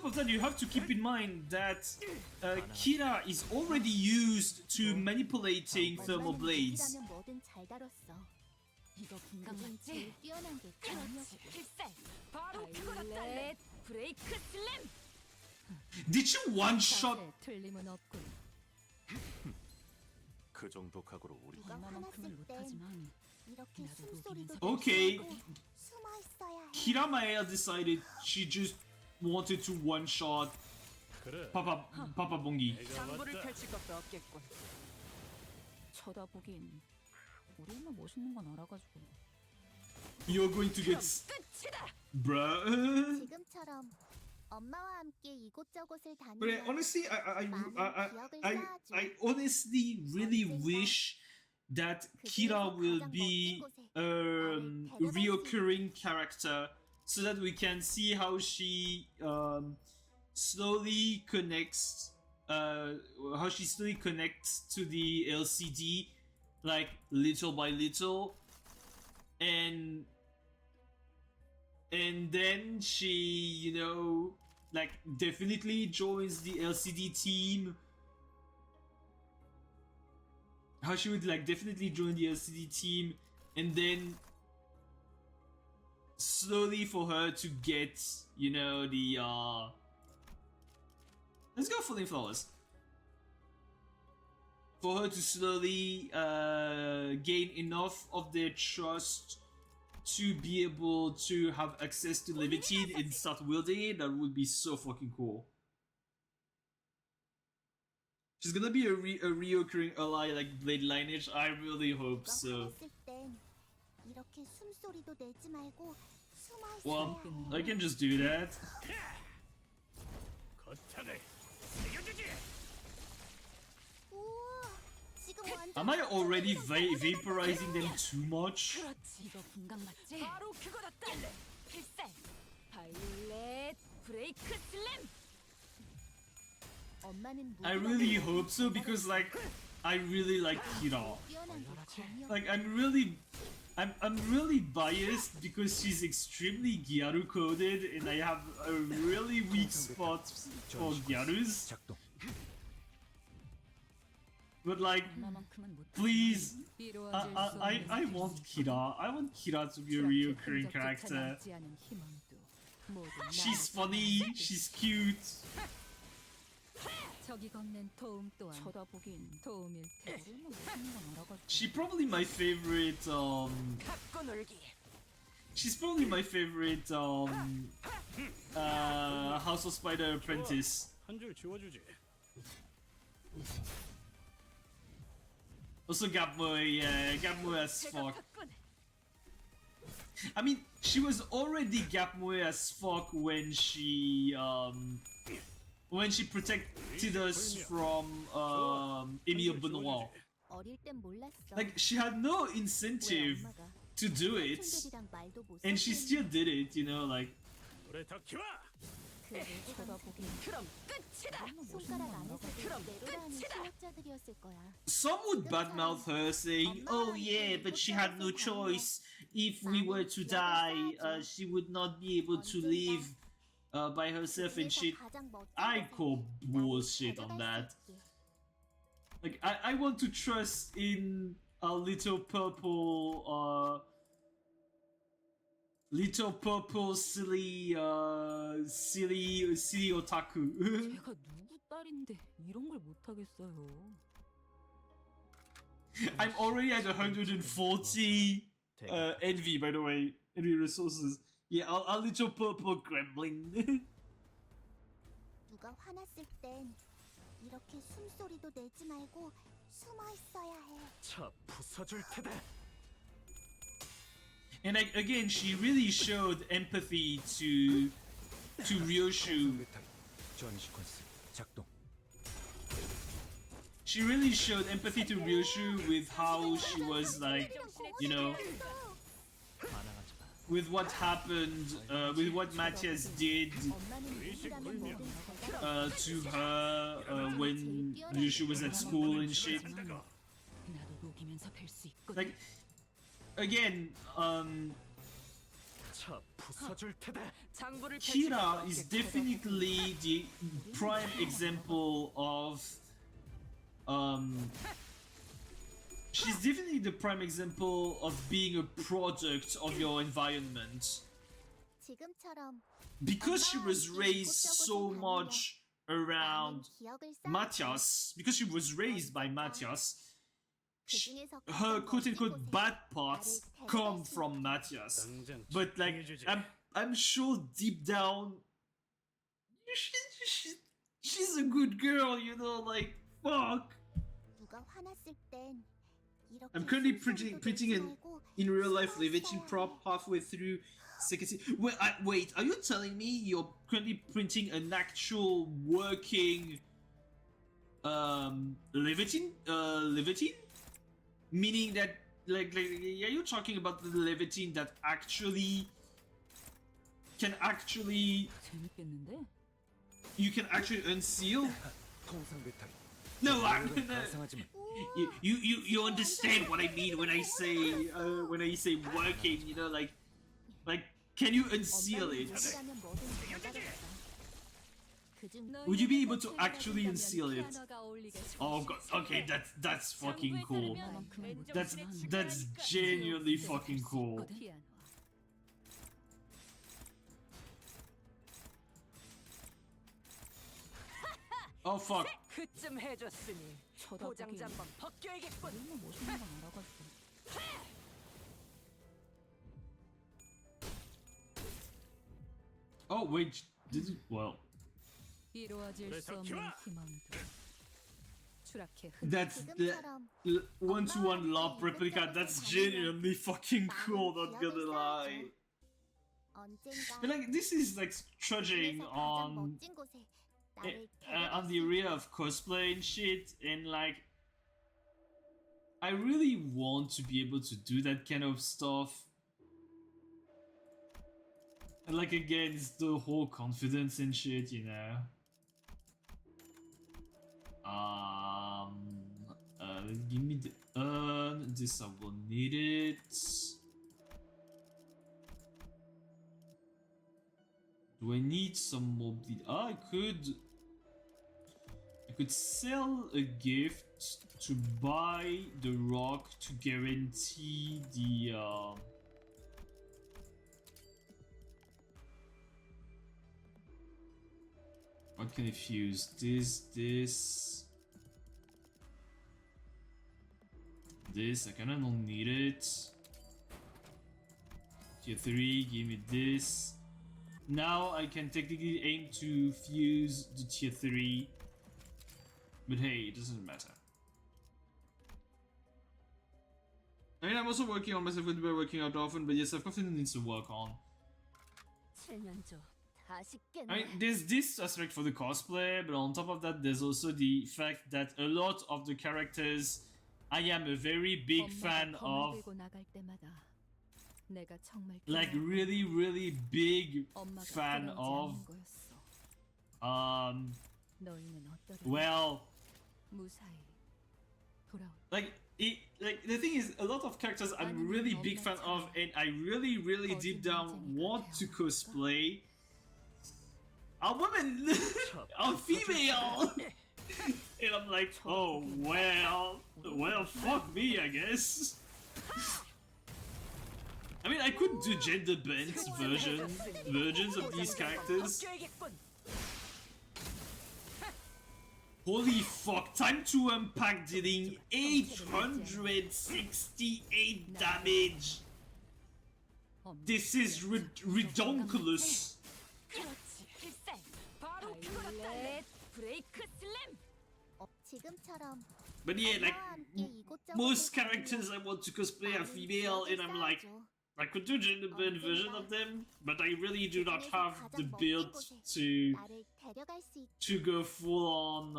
of that, you have to keep in mind that Kira is already used to manipulating thermal blades. 이라면 뭐든 잘 다뤘어. 이거 분강 그중 맞지? 제일 뛰어난 게 그렇지. 강이었고. 필살. 바로 그거다. 브레이크 슬램. Did you one shot? 탓에 틀림은 없군. 그 정도 각오로 우리 누가 얼마만큼을 화났을 땐 못하지만 이렇게 나도 숨소리도 녹이는 Okay. 내지 말고 숨어 있어야 해. Kira Maea decided she just wanted to one shot 그래. Papa Bongi. 내가 장부를 왔다. 펼칠 것도 없겠군. 쳐다보긴 우리 엄마 멋있는 건 알아가지고. You're going to get 끝이다. bruh. 지금처럼 엄마와 함께 이곳저곳을 But 다니며 honestly, 많은 I honestly really wish that Kira will be a reoccurring character so that we can see how she slowly connects to the LCD, like little by little, and then she, you know, like definitely joins the LCD team. How she would like definitely join the LCD team, and then slowly for her to get, you know, the let's go for flowers. For her to slowly gain enough of their trust to be able to have access to Levitine and start wielding it, that would be so fucking cool. She's gonna be a reoccurring ally like Blade Lineage. I really hope 누가 so. 화났을 땐 이렇게 숨소리도 내지 말고 숨어 Well, 있어야 해. I can just do that. 거창을 새겨주지. 우와, 지금 완전 Am I already 삼촌들이랑 고모대 vaporizing them too much? 그렇지. 이거 분강 맞지? 바로 그거다. 필살. 바이올렛 브레이크 슬램. 엄마는 I really hope so because like I really like Kira. 뛰어난 게 강이었고. Like I'm really biased because she's extremely Gyaru coded and I have a really weak spot for Gyarus. 작동. But like 얼마만큼은 못. please 이루어질 수 I 없는 want Kira. I want Kira to be a reoccurring character. 남지 않은 희망도 모두 She's 나에게 funny, 남았을 she's cute. 적이 건넨 도움 또한 쳐다보긴 도움일 테지. 우리 엄마 멋있는 건 알아가지고. She probably my favorite 갖고 놀기. she's probably my favorite House of Spider apprentice. 한 줄 지워주지. Also Gapmo, yeah, Gapmo as 제가 fuck. 갖군. I mean, she was already Gapmo as fuck when she protected us from Emile Benoit. 어릴 땐 몰랐어. Like, she had no 왜 incentive 엄마가 to do it, 사촌들이랑 말도 못 and she still 섞는 did it, you know, like. 불에 더 키워. 그 쳐다보긴 그럼 끝이다. 손가락 안에서 그럼 내로라는 끝이다. 실력자들이었을 거야. Some would badmouth her, saying, "Oh yeah, but she had no choice. If we were to die, she would not be able to live by herself and shit." 가장 멋진 I 것은 call 나를 bullshit on 데려갈 that. 수 있게. Like, I want to trust in a little purple, silly otaku. 제가 누구 딸인데 이런 걸 못하겠어요. I'm already at 140 envy, by the way. Envy resources. Yeah, a little purple gremlin. 누가 화났을 땐 이렇게 숨소리도 내지 말고 숨어 있어야 해. 차 부숴줄 테다. And like, again, she really showed empathy to Ryoshu. 배터리 전 시퀀스 작동. She really showed empathy to Ryoshu with how she was like, you know, with what happened, with what Matthias did 엄마는 누구라면 뭐든 대답. to her when Ryoshu was at school and shit. 나도 녹이면서 뵐 수 있거든. Like, again, 차 부숴줄 테다. 장부를 Kira is definitely the prime example of she's definitely the prime example of being a product of your environment, 지금처럼 because she was raised so much around Matthias, because she was raised by Matthias, her quote-unquote bad parts come from Matthias. 당장 But like, 집중해주지. I'm sure deep down, she's a good girl, you know. Like, fuck. 누가 화났을 땐 이렇게 I'm currently 숨소리도 printing 내지 an 말고 in real life 숨어 Leviathan 있어야 prop 해. halfway through second season. Wait, are you telling me you're currently printing an actual working Leviathan? Meaning that like yeah, you're talking about the Leviathan that actually can actually 재밌겠는데? you can actually unseal? 통상 배터리. No, 노력은 가상하지만 you understand what I mean when I say working, you know, like can you unseal 엄마는 it? 누구라면 뭐든 대답했어. 그중 Would you be able to actually unseal it? 피아노가 어울리게 Oh god, okay, that's fucking cool. That's genuinely fucking cool. 피아노. Oh fuck. 그쯤 해줬으니 포장지 한번 벗겨야겠군. 너무 멋있는 거 알아가지고. Oh wait, did it? Well, 이루어질 수 없는 희망도 추락해 that's the 지금처럼 one-to-one love replica. That's genuinely fucking cool. Not gonna lie. 언젠가 And like this is like trudging 세상에서 가장 on 멋진 곳에 eh, 나를 on the area of cosplay and shit, and like I really want to be able to do that kind of stuff. And like again, it's the whole confidence and shit, you know. Give me the urn. This I will need it. Do I need some more bleed? I could sell a gift to buy the rock to guarantee the what can I fuse? This. I kinda don't need it. Tier 3, give me this. Now I can technically aim to fuse the tier 3. But hey, it doesn't matter. I mean, I'm also working on myself with working out often, but yes, I've got things to work on. 7년 줘. 다 I 식겠네. mean, there's this aspect for the cosplay, but on top of that, there's also the fact that a lot of the characters I am a very big fan 엄마가 검을 of, 들고 나갈 때마다 내가 정말 like, 귀여운 really big 엄마가 fan 두려우지 of, 않는 거였어. 너희는 어떠려나? well, 무사히 돌아올 like the thing is, a lot of characters I'm really big fan of, and I really deep down want to cosplay are women, are female, and I'm like, oh well, fuck me, I guess. I mean, I could do gender bent versions of these characters. 벗겨야겠군. Holy fuck, time to unpack dealing 868 damage. This is redonkulous. 그렇지. 필살. 바로 그거다. 브레이크 슬램. 지금처럼 But yeah, like, 엄마와 함께 이곳저곳을 most 다니며 characters I want to cosplay are 많은 female, 기억을 and I'm like, 쌓아줘. I could do gender bent version of them, but I really do not have the 가장 build 멋진 to 나를 데려갈 수 있게 go full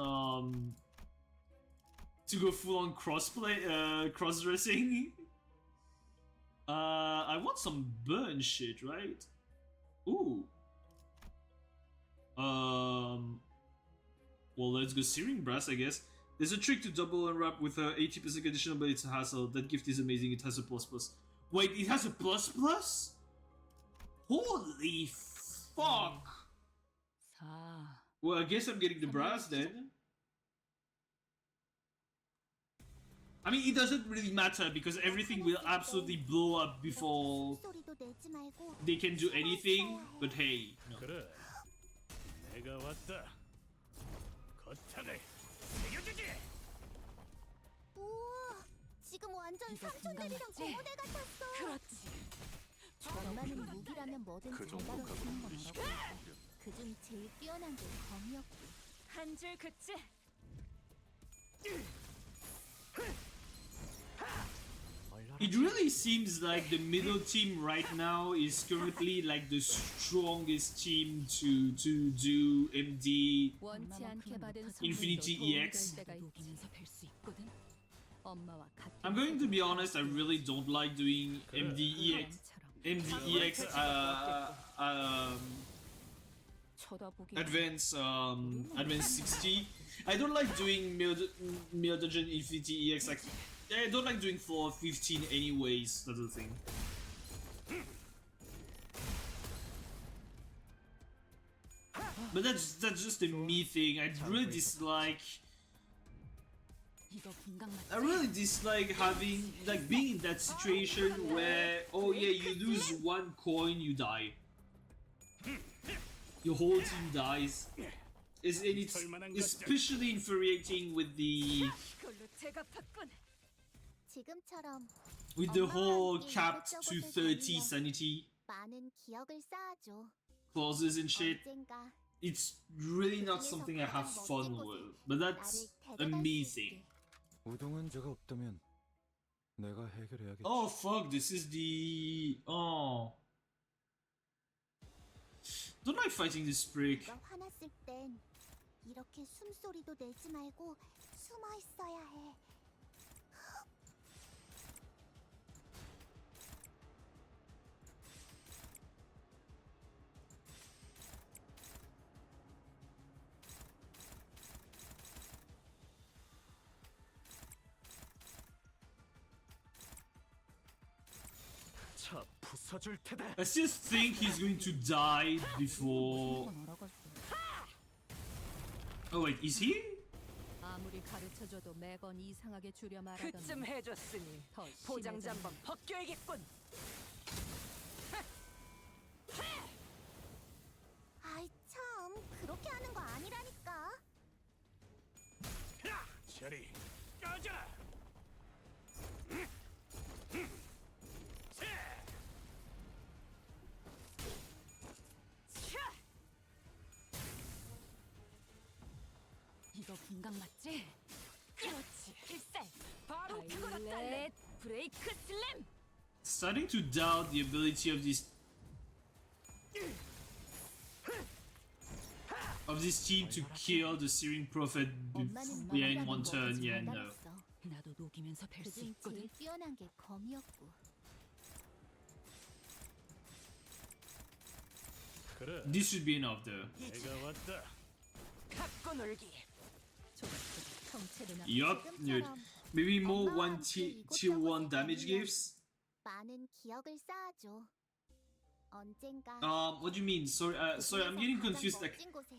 on cross dressing. I want some burn shit, right? Ooh. Well, let's go Searing Brass, I guess. There's a trick to double unwrap with a 80% conditional, but it's a hassle. That gift is amazing. It has a plus plus. Wait, it has a plus plus? Holy fuck! 4. Well, I guess I'm getting the brass then. I mean, it doesn't really matter because everything will absolutely blow up before 소리도 내지 말고 they can do anything. But hey, no. 그래. 내가 왔다. 거탑을 새겨주지. 우와 지금 완전 이거 삼촌들이랑 공감 맞지? 고모대 같았어. 그렇지. 엄마는 무기라면 뭐든 그 잘 정도 다루는 가면 건 우리 시간 알아보고 그중 제일 뛰어난 게 검이었고 한 줄 그치? It really seems like the middle team right now is currently like the strongest team to do MD. 원치 않게 받은 Infinity 선물도 도움이 EX. 될 때가 있지. 녹이면서 뵐 수 있거든. 엄마와 같은 I'm going to be honest, I really don't like doing MDEX. MDEX 쳐다보기. Advanced 60. I don't like doing Mirror Dungeon Infinity EX. Like, I don't like doing floor 15 anyways. That's the thing. But that's just a me thing. I really dislike. 이거 분강 맞지? I really dislike having being in that situation where, oh yeah, you lose one coin, you die. Your whole team dies. And it's especially infuriating with the 그걸로 제가 팠군. 지금처럼 whole capped to 30 sanity 많은 기억을 쌓아줘. clauses and shit. 언젠가 It's really not something I have fun with. But that's a me thing. 우동은 제가 없다면 내가 해결해야겠지. Oh fuck, this is the... Oh. Don't like fighting this prick. 네가 화났을 땐 이렇게 숨소리도 내지 말고 숨어 있어야 해. 차 부숴줄 테다. I still think he's going to die before... Oh wait, is he? 아무리 가르쳐줘도 매번 이상하게 줄여 말하던 그쯤 해줬으니 더 포장지 심해졌네. 한번 벗겨야겠군. 아이 참 그렇게 하는 거 아니라니까. 저리 꺼져라. 차! 이거 분강 맞지? 그렇지. 필살. 바로 그거다. 브레이크 슬램. Starting to doubt the ability of this team to kill the Searing Prophet 엄마는 in 너무나 one turn. 뭐든지 Yeah, 잘 no. 다뤘어. 나도 녹이 이기면서 뵐 수 그중 있거든. 제일 뛰어난 게 검이었고. 그래. This should be enough though. 내가 왔다. 갖고 놀기. 조각조각 형체도 남. Yup, dude. 지금처럼 Maybe more 엄마와 1 함께 tier 1 이곳저곳을 damage 다니며 gifts? 많은 기억을 쌓아줘. 언젠가 What do you mean? Sorry, I'm getting confused. Like, 멋진 곳에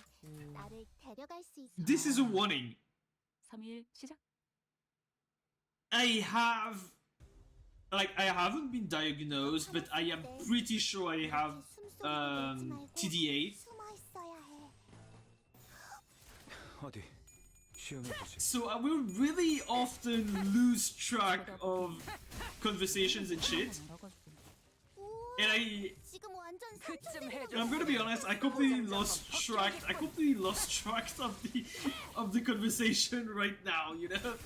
나를 데려갈 수 있어. this is a warning. 3일 시작. I haven't been diagnosed, but I am pretty sure I have TDA. 숨어 있어야 해. 어디 시험해보지. So I will really often lose track of conversations and shit. 우와, And I 지금 완전 그쯤 해줘. I'm gonna be honest, I completely lost track of the conversation right now, you know?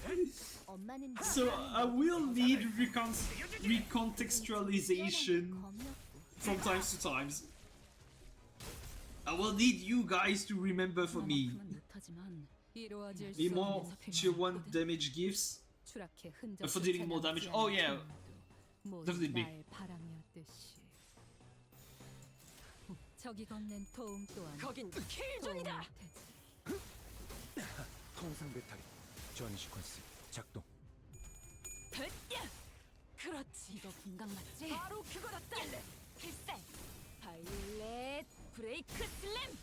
엄마는 So I will need recontextualization from times to times. I will need you guys to remember for me. 나만큼은 못하지만 이루어질 Be 수 more 없는 tier 1 있거든. damage gifts. 추락해 흔적 for dealing more damage. Oh, yeah. Definitely. 나의 바람이었듯이. 적이 건넨 도움 또한 거긴 도움이 킬존이다. 되지. 통상 배터리 전 시퀀스 작동. 됐냐? 그렇지. 이거 공각 맞지? 바로 그거다. 필살. 바이올렛 브레이크 슬램.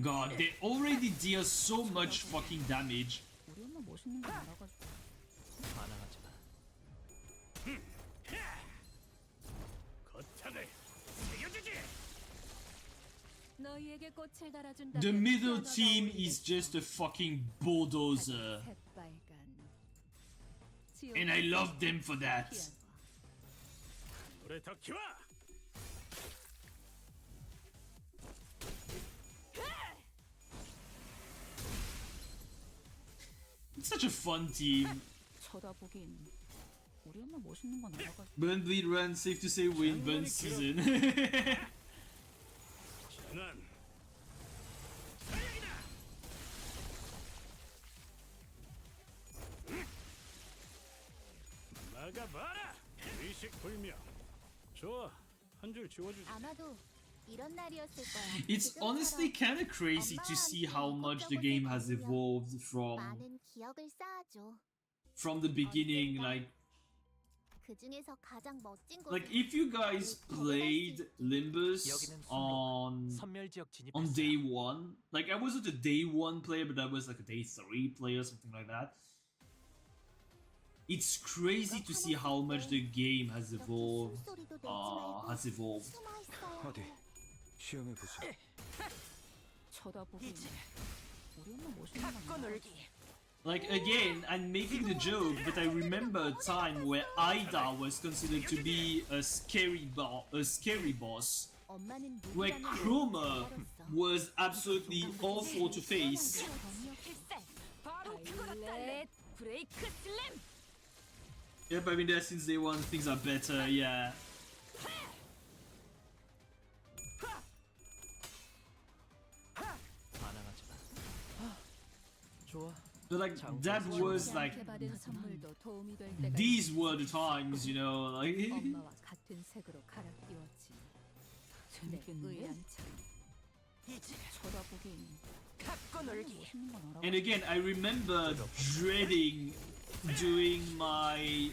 God, they already deal so much fucking damage. 우리 엄마 멋있는 거 알아가지고. 반항하지 마. 거탑을 새겨주지. 너희에게 꽃을 달아준다. The middle team is just a fucking bulldozer. And I love them for that. 불에 더 키워. It's such a fun team. 쳐다보긴. 우리 엄마 멋있는 건 알아가지고. Burn, bleed, run, safe to say win, burn season. 전환. 사냥이다. 막아봐라. 의식 불명. 좋아. 한 줄 지워주지. 아마도 이런 날이었을 거야. It's honestly kind of crazy to see how much the game has evolved 많은 기억을 쌓아줘. from the beginning. 그 중에서 가장 멋진 곳. Like if you guys played Limbus 여기는 on 선멸 지역 on 진입했어. day 1, like I wasn't a day 1 player, but I was like a day 3 player, something like that. It's crazy to see how much the game has evolved. Has evolved. 어디 시험해보지. 쳐다보긴. 우리 엄마 멋있는 건 갖고 알아가지고. 놀기. Like again, I'm making the joke, but I remember a time where Ida was considered to be a scary boss, 엄마는 where Chroma was absolutely awful to face. 필살. 바로 그거다. 브레이크 슬램. Yep, I've been there since day 1. Things are better. Yeah. 반항하지 마. 좋아. But like that was like 받은 선물도 도움이 될 때가 these were the times, you know. Like 엄마와 같은 색으로 갈아 끼웠지. 내 의한 참. 이제 쳐다보긴. 갖고 놀기. 멋있는 건 알아가지고. and again, I remember dreading doing my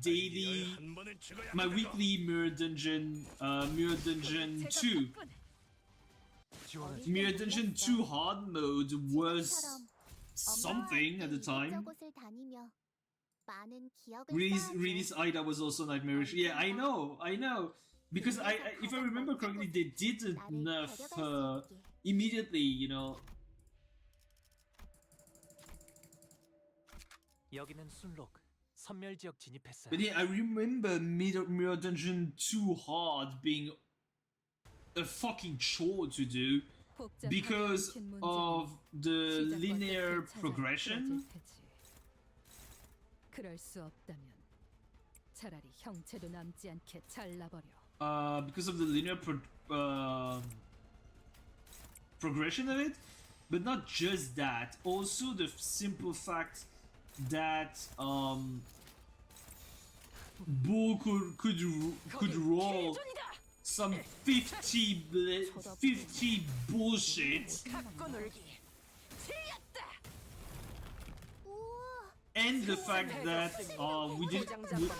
daily, 한 번은 죽어야 my 한다고. weekly Mirror Dungeon 2. 지원하지. Mirror Dungeon 2 hard mode was something at the time. 이곳저곳을 다니며 많은 기억을 Release Ida was also nightmarish. Yeah, I know. Because if I remember correctly, they didn't nerf her immediately, you know. 여기는 순록. 선멸 지역 진입했어. But yeah, I remember Mirror Dungeon 2 hard being a fucking chore to do 복잡하게 because 얽힌 문제는 of the 시작과 linear 끝을 찾아 progression. 풀어질 테지. 그럴 수 없다면 차라리 형체도 남지 않게 잘라버려. Because of the linear progression of it, but not just that. Also the simple fact that Bull could roll some 50 bullshit, 갖고 놀기. 틀렸다. 우와, and the fact that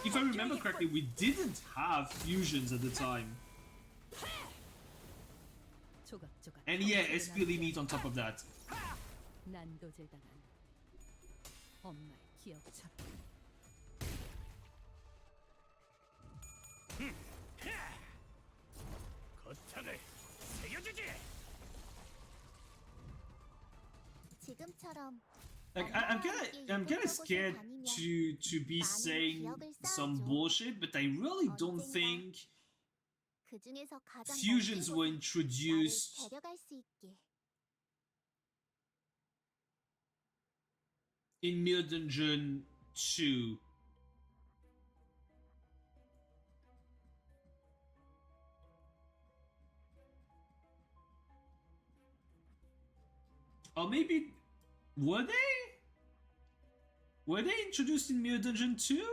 if I remember correctly, we didn't have fusions at the time. 조각조각 And yeah, 형체도 SP limit 남지 on top of that. 난도질당한 엄마의 기억처럼. 거창을 새겨주지. 지금처럼 Like I'm kind of scared to be saying some bullshit, but I really don't think 그 중에서 가장 fusions were 나를 introduced 데려갈 수 있게. in Mirror Dungeon 2. Or maybe were they? Were they introduced in Mirror Dungeon 2?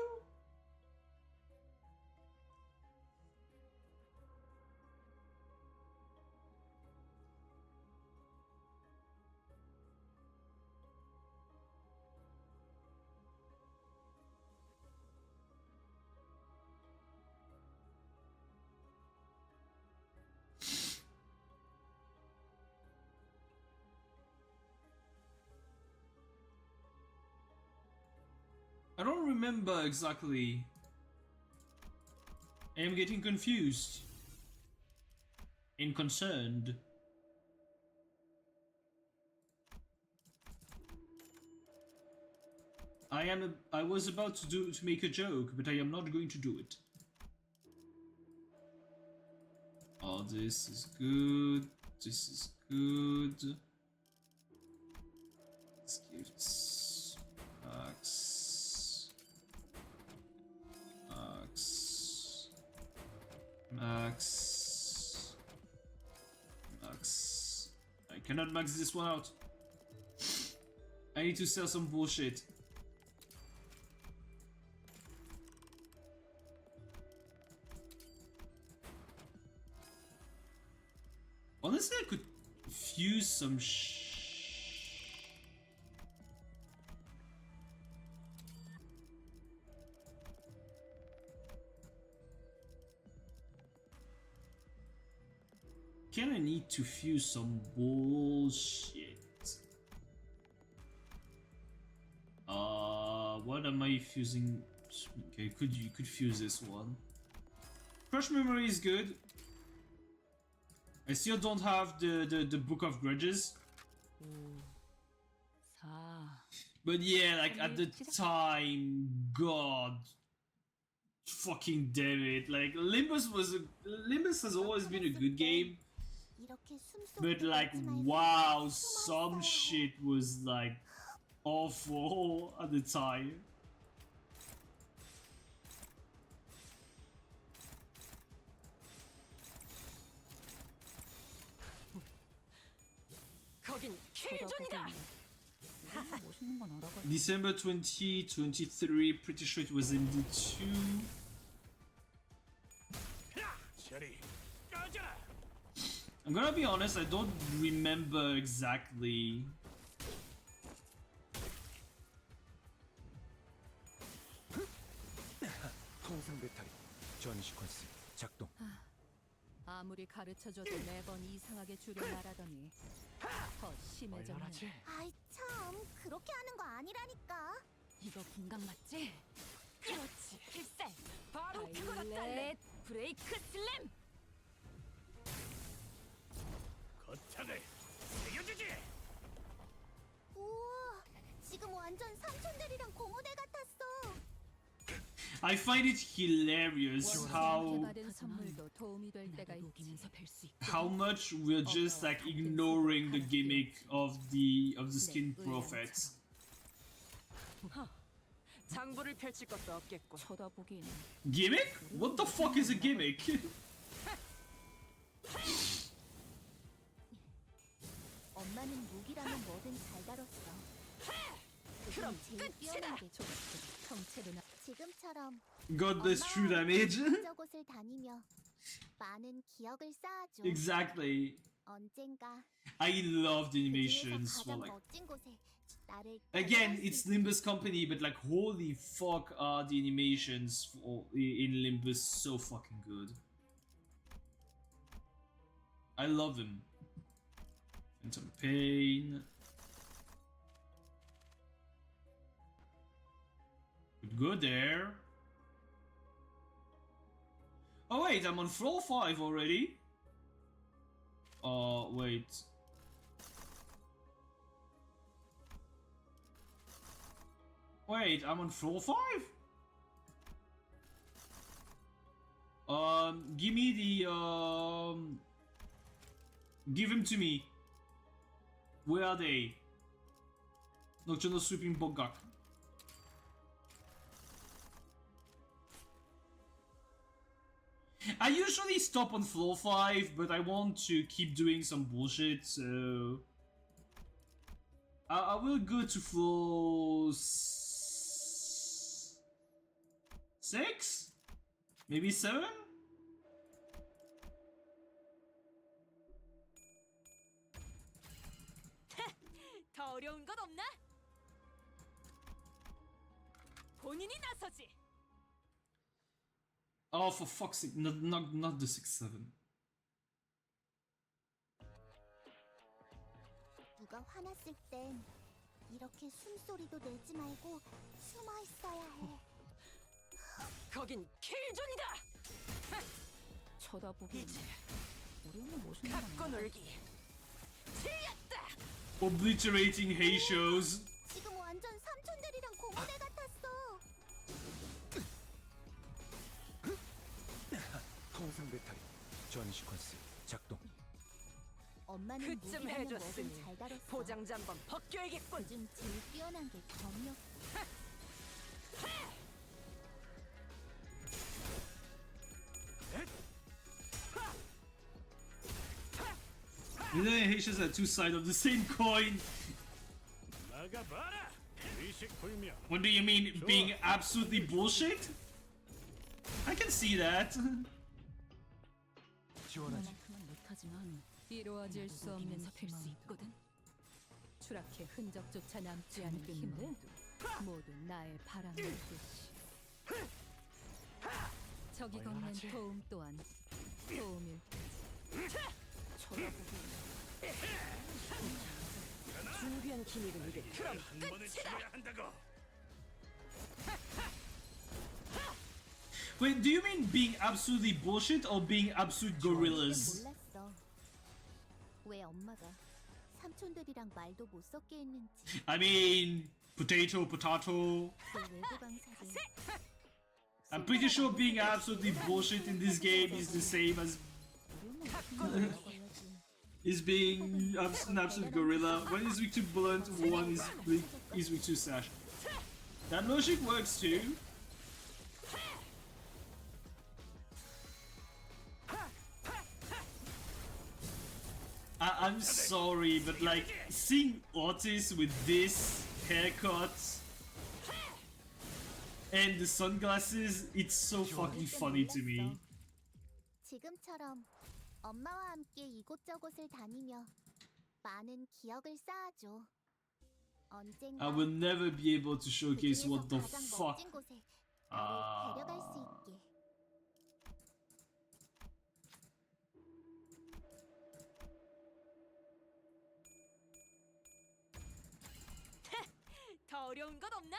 I don't remember exactly. I am getting confused and concerned. I was about to make a joke, but I am not going to do it. Oh, this is good. This is good. Let's give this max. Max. I cannot max this one out. I need to sell some bullshit. Honestly, I could fuse some Kinda need to fuse some bullshit. What am I fusing? Okay, you could fuse this one. Crush memory is good. I still don't have the Book of Grudges. 4, But yeah, like at the time, God fucking damn it. Like Limbus has always been a good game. 이렇게 숨 But like wow, some shit was like awful at the time. 거긴 킬존이다. 멋있는 건 알아가지고. December 2023, pretty sure it was MD2. 저리 꺼져라. I'm gonna be honest, I don't remember exactly. 통상 배터리 전 시퀀스 작동. 아무리 가르쳐줘도 매번 이상하게 줄여 말하더니 더 심해졌네. 얼얼하지? 아이 참 그렇게 하는 거 아니라니까. 이거 공각 맞지? 그렇지. 필살. 바로 그거다. 바이올렛 브레이크 슬램. 거창을 새겨주지. 우와, 지금 완전 삼촌들이랑 공호대 같았어. I find it hilarious 받은 선물도 도움이 될 때가 있지. 녹이면서 펼 수 있고. how much we're just like ignoring the gimmick of the skin prophets. 장부를 펼칠 것도 없겠고. 쳐다보긴 Gimmick? What the fuck is a gimmick? 엄마는 무기라면 뭐든 잘 다뤘어. 지금 제일 뛰어난 게 조각들이 형체도 남. 지금처럼 God bless true 엄마와 damage. 이곳저곳을 다니며 많은 기억을 쌓아줘. Exactly. 언젠가 I love the 그 animations 중에서 for 가장 like. 멋진 곳에 나를 Again, 데려갈 수 it's 있게. Limbus company, but like holy fuck, are the animations for, in Limbus so fucking good. I love them. Phantom Pain. Could go there. Oh wait, I'm on floor 5 already. Wait. Wait, I'm on floor 5? Give me the, give him to me. Where are they? Nocturnal Sweeping Bogak. I usually stop on floor 5, but I want to keep doing some bullshit, so... I will go to floor 6? Maybe 7? 더 어려운 건 없나? 본인이 나서지. Oh, for fuck's sake, not the 6-7. 누가 화났을 땐 이렇게 숨소리도 내지 말고 숨어 있어야 해. 거긴 킬존이다. 쳐다보고 이제 우리는 무슨 갖고 놀기. 틀렸다. Obliterating hay shows. 지금 완전 삼촌들이랑 고모네 같았어. 통상 배터리 전 시퀀스 작동. 엄마는 그쯤 무기라는 해줬으니 뭐든 잘 다뤘어. 포장지 한번 벗겨야겠군. 요즘 제일 뛰어난 게 검역. You know, hay shows are two sides of the same coin. 나가봐라. 의식 불명. What do you mean, being absolutely bullshit? I can see that. 지원하지. 그만큼은 못하지만 이루어질 수 없는 필수 있거든. 추락해 흔적조차 남지 않은 힘은 모두 나의 바람일 듯이. 적이 건넨 도움 또한 도움일 듯. 준비한 기믹은 이게 그럼 한 번은 죽어야 한다고. Wait, do you mean being absolutely bullshit or being absolute gorillas? 몰랐어. 왜 엄마가 삼촌들이랑 말도 못 섞게 했는지. I mean, potato, potato. 그 외부 강사들. I'm pretty sure being absolutely bullshit in this game is the same as is being an absolute gorilla. One is weak to blunt, one is weak to sash. That logic works too. I'm sorry, but like seeing Outis with this haircut and the sunglasses, it's so fucking funny to me. 지금처럼 엄마와 함께 이곳저곳을 다니며 많은 기억을 쌓아줘. 언젠가 I will never be able to showcase what the 가장 fuck. 멋진 곳에 나를 데려갈 수 있게. 더 어려운 건 없나?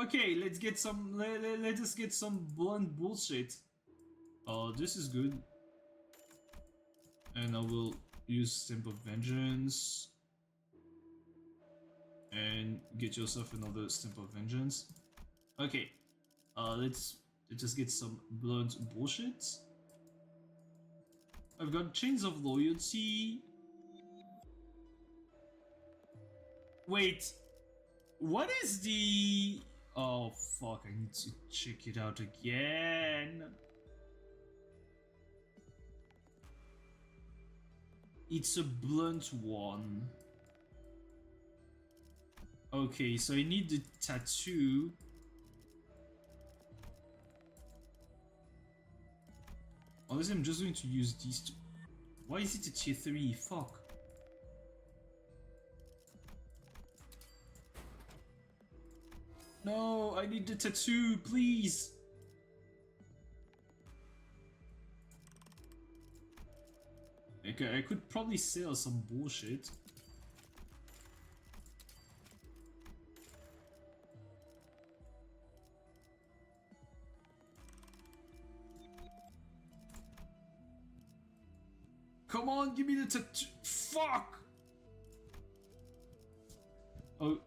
Okay, let's get some. Let us get some blunt bullshit. Oh, this is good. And I will use Stamp of Vengeance. And get yourself another Stamp of Vengeance. Okay, let's just get some blunt bullshit. I've got Chains of Loyalty. Wait, what is the... Oh fuck, I need to check it out again. It's a blunt one. Okay, so I need the tattoo. Unless I'm just going to use these two. Why is it a tier 3? Fuck. No, I need the tattoo, please. Okay, I could probably sell some bullshit. Come on, give me the tattoo. Fuck! Oh.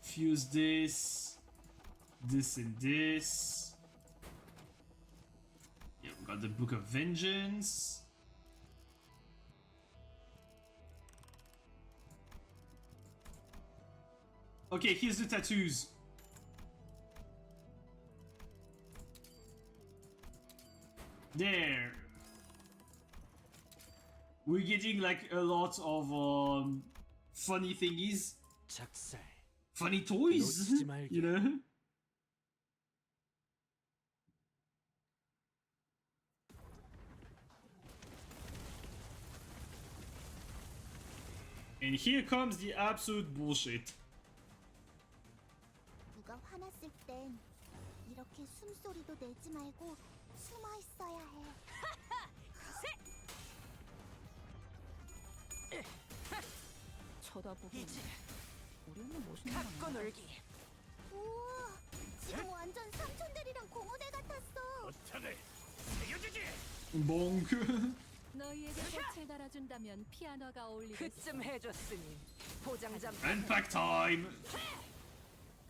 Fuse this and this. Yeah, we got the Book of Vengeance. Okay, here's the tattoos. There. We're getting like a lot of funny thingies. 작살. Funny toys, 놓치지 말게. you know? And here comes the absolute bullshit. 누가 화났을 땐 이렇게 숨소리도 내지 말고 숨어 있어야 해. 쳐다보고 우리는 멋있는 거 갖고 아니야? 놀기. 우와, 지금 완전 삼촌들이랑 공원에 같았어. 어차를 새겨주지. Bonk. 너희에게 꽃을 달아준다면 피아노가 어울리겠어. 그쯤 해줬으니 포장자 Unpack time.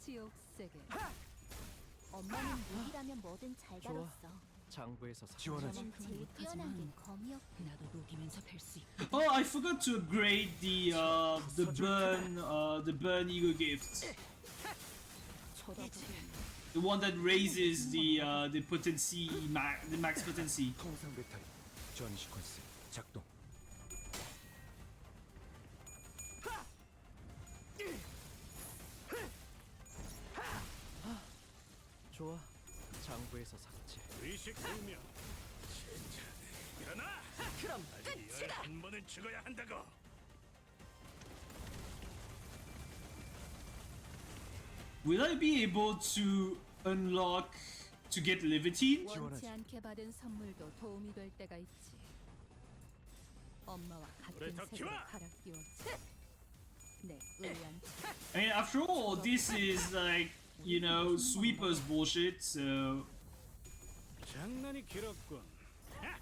지옥 세계. 엄마는 무기라면 뭐든 잘 좋아. 다뤘어. 장부에서 삭제. 지원하지. 저는 제일 뛰어난 게 검이었고. 나도 녹이면서 뵐 수 있고. Oh, I forgot to upgrade the burn ego gift. 쳐다보고 The one that raises the potency, the max potency. 통상 배터리 전 시퀀스 작동. 좋아. 장부에서 삭제. 의식 불명. 진짜 일어나. 그럼 아직 끝이다. 11번은 죽어야 한다고. Will I be able to unlock to get Levitine? 원치 않게 받은 선물도 도움이 될 때가 있지. 엄마와 그래, 같은 더 색으로 키워! 갈아 끼웠지. 내 의한 I mean, after all, this is like, you know, sweepers bullshit, so... 장난이 길었군. 하!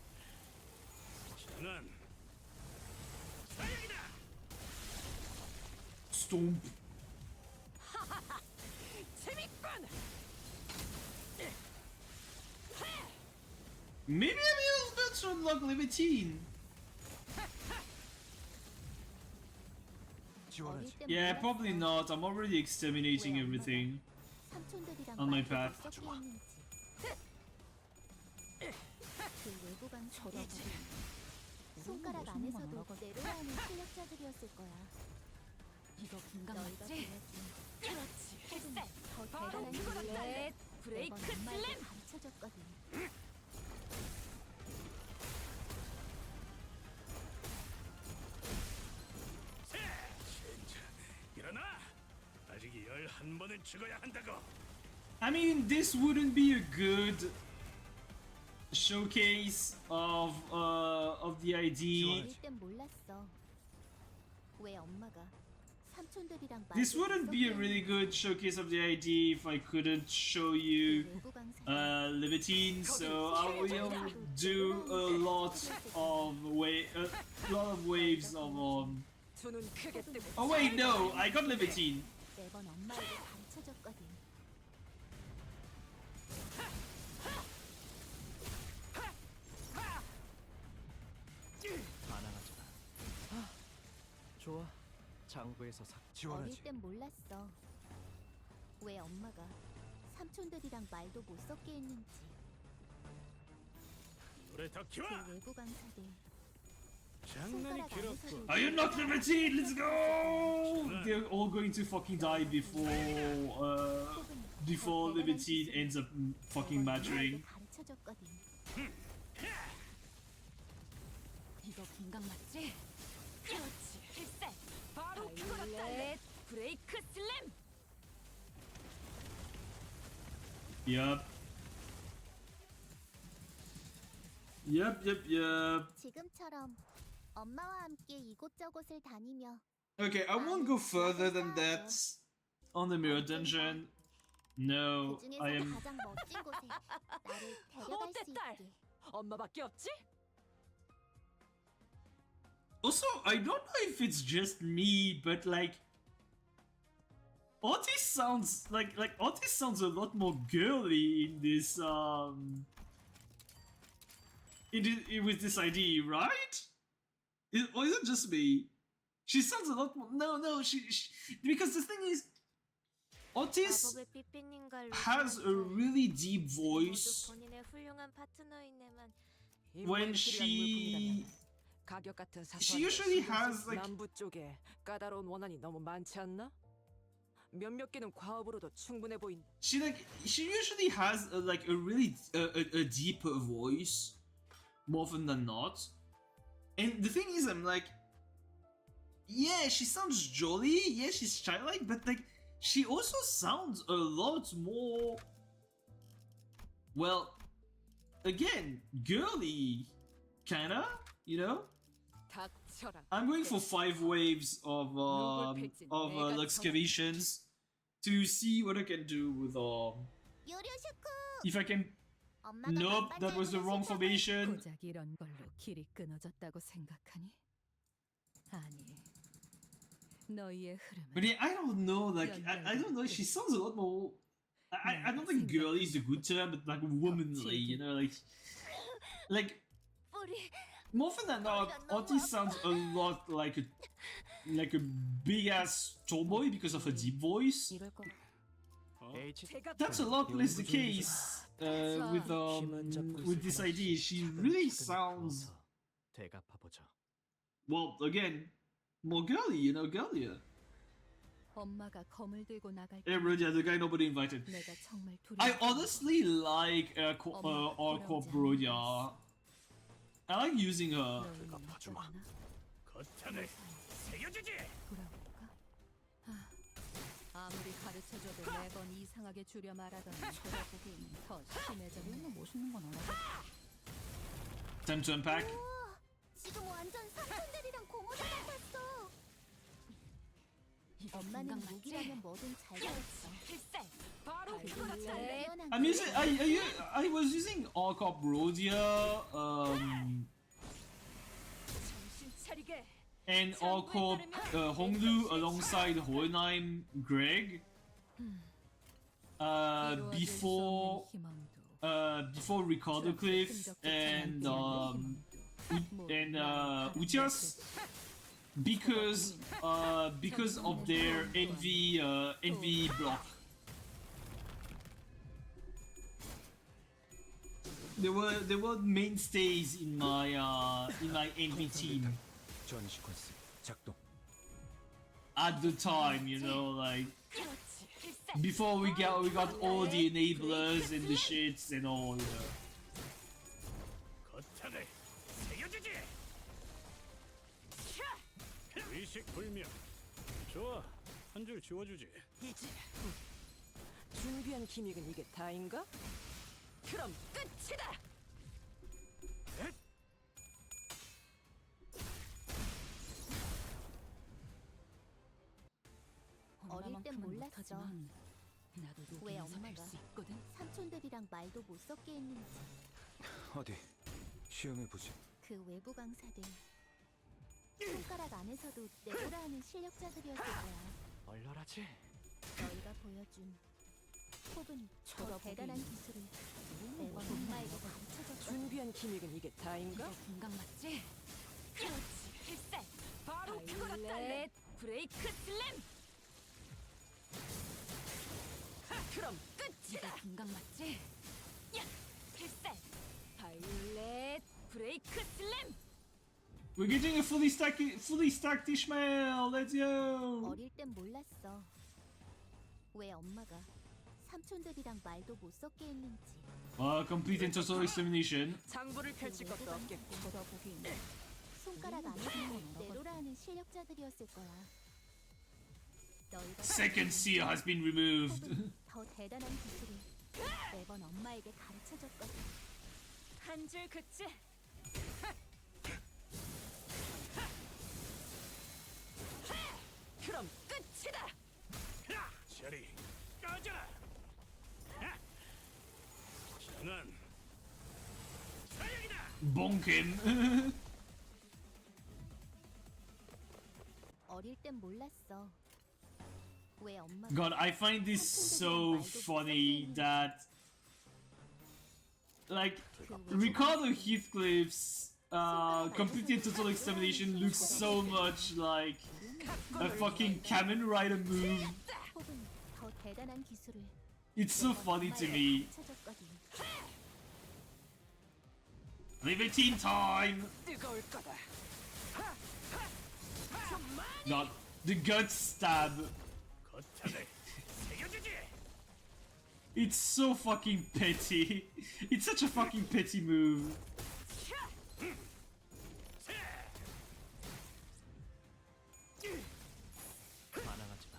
장난. 사형이다. Stomp. 재밌군. Maybe I'm able to unlock Levitine. 지원하지. 어릴 땐 Yeah, 몰랐어. probably not. I'm already exterminating everything. 삼촌들이랑 On my 말도 path. 어떻게 했는지. 그 외부방 쳐다보고 손가락 안에서도 내려오는 실력자들이었을 거야. 이거 금강 너희가 맞지? 보여준 그렇지. 혹은 필살. 더 바로 대단한 그거다. 일을 렛 브레이크 매번 엄마에게 슬램. 가르쳐줬거든. 진짜 일어나. 아직 11번은 죽어야 한다고. I mean, this wouldn't be a good showcase of the ID. 어릴 땐 몰랐어. 왜 엄마가 삼촌들이랑 This wouldn't be a really good showcase of the ID if I couldn't show you Levitine. So I will do a lot of waves of 두눈 크게 뜨고. Oh wait, no, I got Levitine. 매번 엄마에게 가르쳐줬거든. 반항하지 장부에서 어릴 지원하지. 땐 몰랐어. 왜 엄마가 삼촌들이랑 말도 못 섞게 했는지. 노래 다 그 키워. 외부 강사들 장난이 손가락 길었고. 안에서도 Are you not limited? Let's go! They're all going to fucking die before Limited ends up fucking maturing. 가르쳐줬거든. 이거 공각 맞지? 그렇지. 필살. 바로 그거다. 브레이크 슬램. Yep. Yep. 지금처럼 엄마와 함께 이곳저곳을 다니며 Okay, I won't go further than that on the mirror dungeon. No, 그 I 중에서도 am. 가장 멋진 곳에 나를 데려갈 어때 수 딸? 있게. 엄마밖에 없지? Also, I don't know if it's just me, but like Otis sounds Otis sounds a lot more girly in this with this ID, right? Or is it just me? She sounds a lot more. No, she because the thing is, Otis 마법의 삐삐님과 has a really deep voice 모두 본인의 훌륭한 파트너이네만 when she 가격 같은 she usually has like 남부 쪽에 까다로운 원한이 너무 많지 않나? 몇몇 개는 과업으로도 충분해 보인. she usually has like a really a deeper voice more often than not. And the thing is, I'm like, yeah, she sounds jolly, yeah, she's childlike, but like she also sounds a lot more, well, again, girly, kinda, you know. 닥쳐라. I'm going for 5 waves of excavations to see what I can do with 요료슈크. if I can. 엄마가 Nope, 바빠져 that was the 있는 wrong 시간에 formation. 고작 이런 걸로 길이 끊어졌다고 생각하니? 아니, 너희의 흐름은 But yeah, I don't know, like I don't know. She sounds a lot more. I don't think girly is a good term, but like womanly, you know, like 뿌리 more often than not, Otis sounds a lot like a big ass tomboy because of her deep voice. 이럴 거 H That's a lot less the case with this idea. She really sounds, 대갚아 보자. well, again, more girly, you know, girlier. 엄마가 검을 들고 나갈 Hey, 때 Brodia, the guy nobody invited. 내가 정말 I 두려워. honestly like Aqua Brodia. I like using her. 너희는 어쩌나? 거탄을 새겨주지. 돌아볼까? 아무리 가르쳐줘도 매번 이상하게 줄여 말하더니 돌아보기엔 더 심해져서 멋있는 건 알아. Time to unpack. 우와, 지금 완전 삼촌들이랑 고모자 같았어. 엄마는 무기라면 뭐든 잘 가르쳐. 필살. 바로 그리고 그거다. 유연한 I'm using. I was using Aqua Brodia. 정신 차리게. And Aqua Hongdu alongside Hohenheim Greg. Before Ricardo Cliff and Utias, because of their envy block. They were mainstays in my envy team 전 시퀀스 작동. at the time, you know, like 그렇지. 필살. before we got all the enablers and the shits and all, you know. 거탄을 새겨주지. 의식 불명. 좋아, 한 줄 지워주지. 이제 준비한 기믹은 이게 다인가? 그럼 끝이다. 어릴 땐 몰랐어. 나도 왜 여기에서 엄마가 뵐수 있거든. 삼촌들이랑 말도 못 섞게 했는지. 어디 시험해 보지. 그 외부 강사들 손가락 안에서도 내보라 하는 실력자들이었을 거야. 얼얼하지? 너희가 보여준 혹은 더 대단한 기술을 매번 엄마에게 가르쳐줬거든. 준비한 기믹은 이게 다인가? 공각 맞지? 그렇지. 필살. 바로 그거다. 브레이크 슬램. 그럼 끝이다. 금강 맞지? 야, 필살. 바이올렛 브레이크 슬램. We're getting a fully stacked Ishmael. Let's go. 어릴 땐 몰랐어. 왜 엄마가 삼촌들이랑 말도 못 섞게 했는지. Complete and total extermination. 장부를 펼칠 것도 없겠고. 쳐다보긴 손가락 안에서 내로라 하는 실력자들이었을 거야. 너희가 Second seal has been removed. 혹은 더 대단한 기술을 매번 엄마에게 가르쳐줬거든. 한 줄 그치? 그럼 끝이다. 저리 꺼져라. 전원 사역이다. Bonk him. 어릴 땐 몰랐어. 왜 엄마가 God, I find this so funny that, like, Ricardo Heathcliff's complete and total extermination looks so much like a fucking Kamen Rider move. 혹은 더 대단한 기술을 It's so funny to me. 가르쳐줬거든. Libertine time! 뜨거울 거다. God, the gut stab. 거탑을 새겨주지. It's so fucking petty. It's such a fucking petty move. 반항하지 마.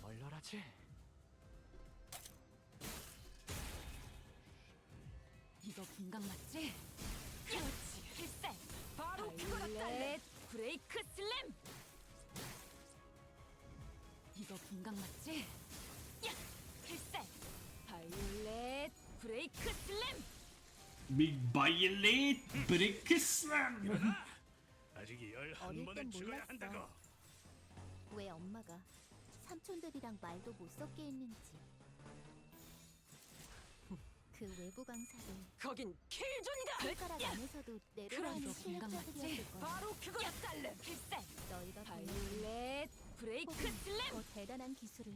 얼얼하지? 이거 금강 맞지? 그렇지. 필살. 바로 그거다. 브레이크 슬램. 이거 금강 맞지? 야, 필살. 바이올렛 브레이크 슬램. Big violate brick slam. 아직 어릴 11번을 땐 죽어야 몰랐어. 한다고. 왜 엄마가 삼촌들이랑 말도 못 섞게 했는지. 그 외부 강사들 거긴 킬존이다. 손가락 안에서도 내로라 하는 실력자들이었을 거야. 바로 그거야. 달래. 필살. 너희가 보여준 바이올렛 브레이크 혹은 슬램. 더 대단한 기술을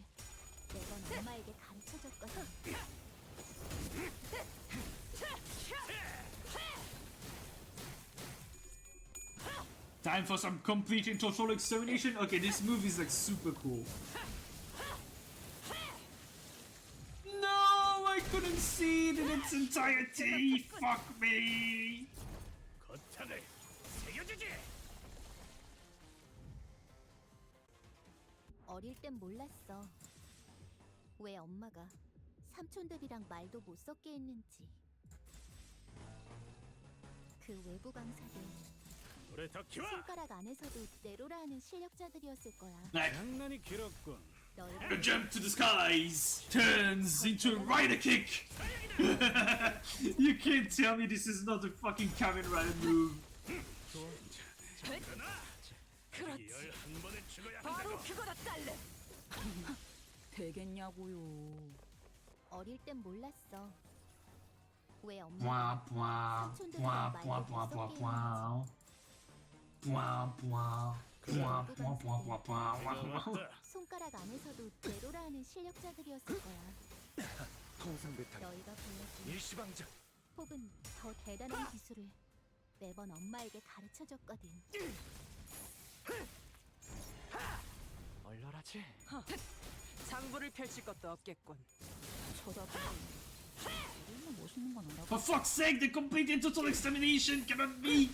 매번 엄마에게 가르쳐줬거든. Time for some complete and total extermination. Okay, this move is like super cool. No, I couldn't see it in its entirety. Fuck me. 거탑을 새겨주지. 어릴 땐 몰랐어. 왜 엄마가 삼촌들이랑 말도 못 섞게 했는지. 그 외부 강사들 불에 더 키워. 손가락 안에서도 내로라 하는 실력자들이었을 거야. Like, 장난이 길었군. 너희가 a jump to the skies turns into a rider kick. You can't tell me this is not a fucking Kamen Rider move. 그렇지. 11번을 죽어야 바로 한다고. 그거다. 달래. 되겠냐고요. 어릴 땐 몰랐어. 왜 엄마가 Blah blah blah blah blah blah blah. Blah blah blah blah blah blah blah. 맞다. 손가락 안에서도 내로라 하는 실력자들이었을 거야. 통상 배탈 너희가 보여준 일시방장. 혹은 더 대단한 기술을 매번 엄마에게 가르쳐줬거든. 얼얼하지? 장부를 펼칠 것도 없겠군. 쳐다보긴 얼마나 멋있는 건 알아. For fuck's sake, the complete and total extermination cannot be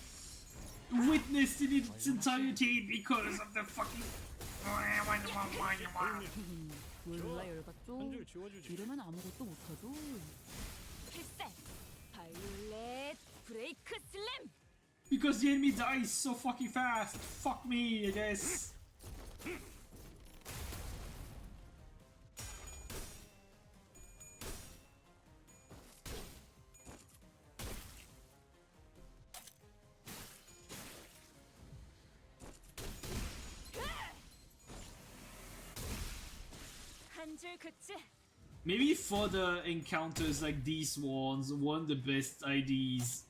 witnessed in its entirety because of the fucking. 몰라 열받죠? 한 줄 지워주지. 이러면 아무것도 못하죠. 필살. 바이올렛 브레이크 슬램. Because the enemy dies so fucking fast. Fuck me, I guess. 한 줄 그치? Maybe further encounters like these ones weren't the best IDs.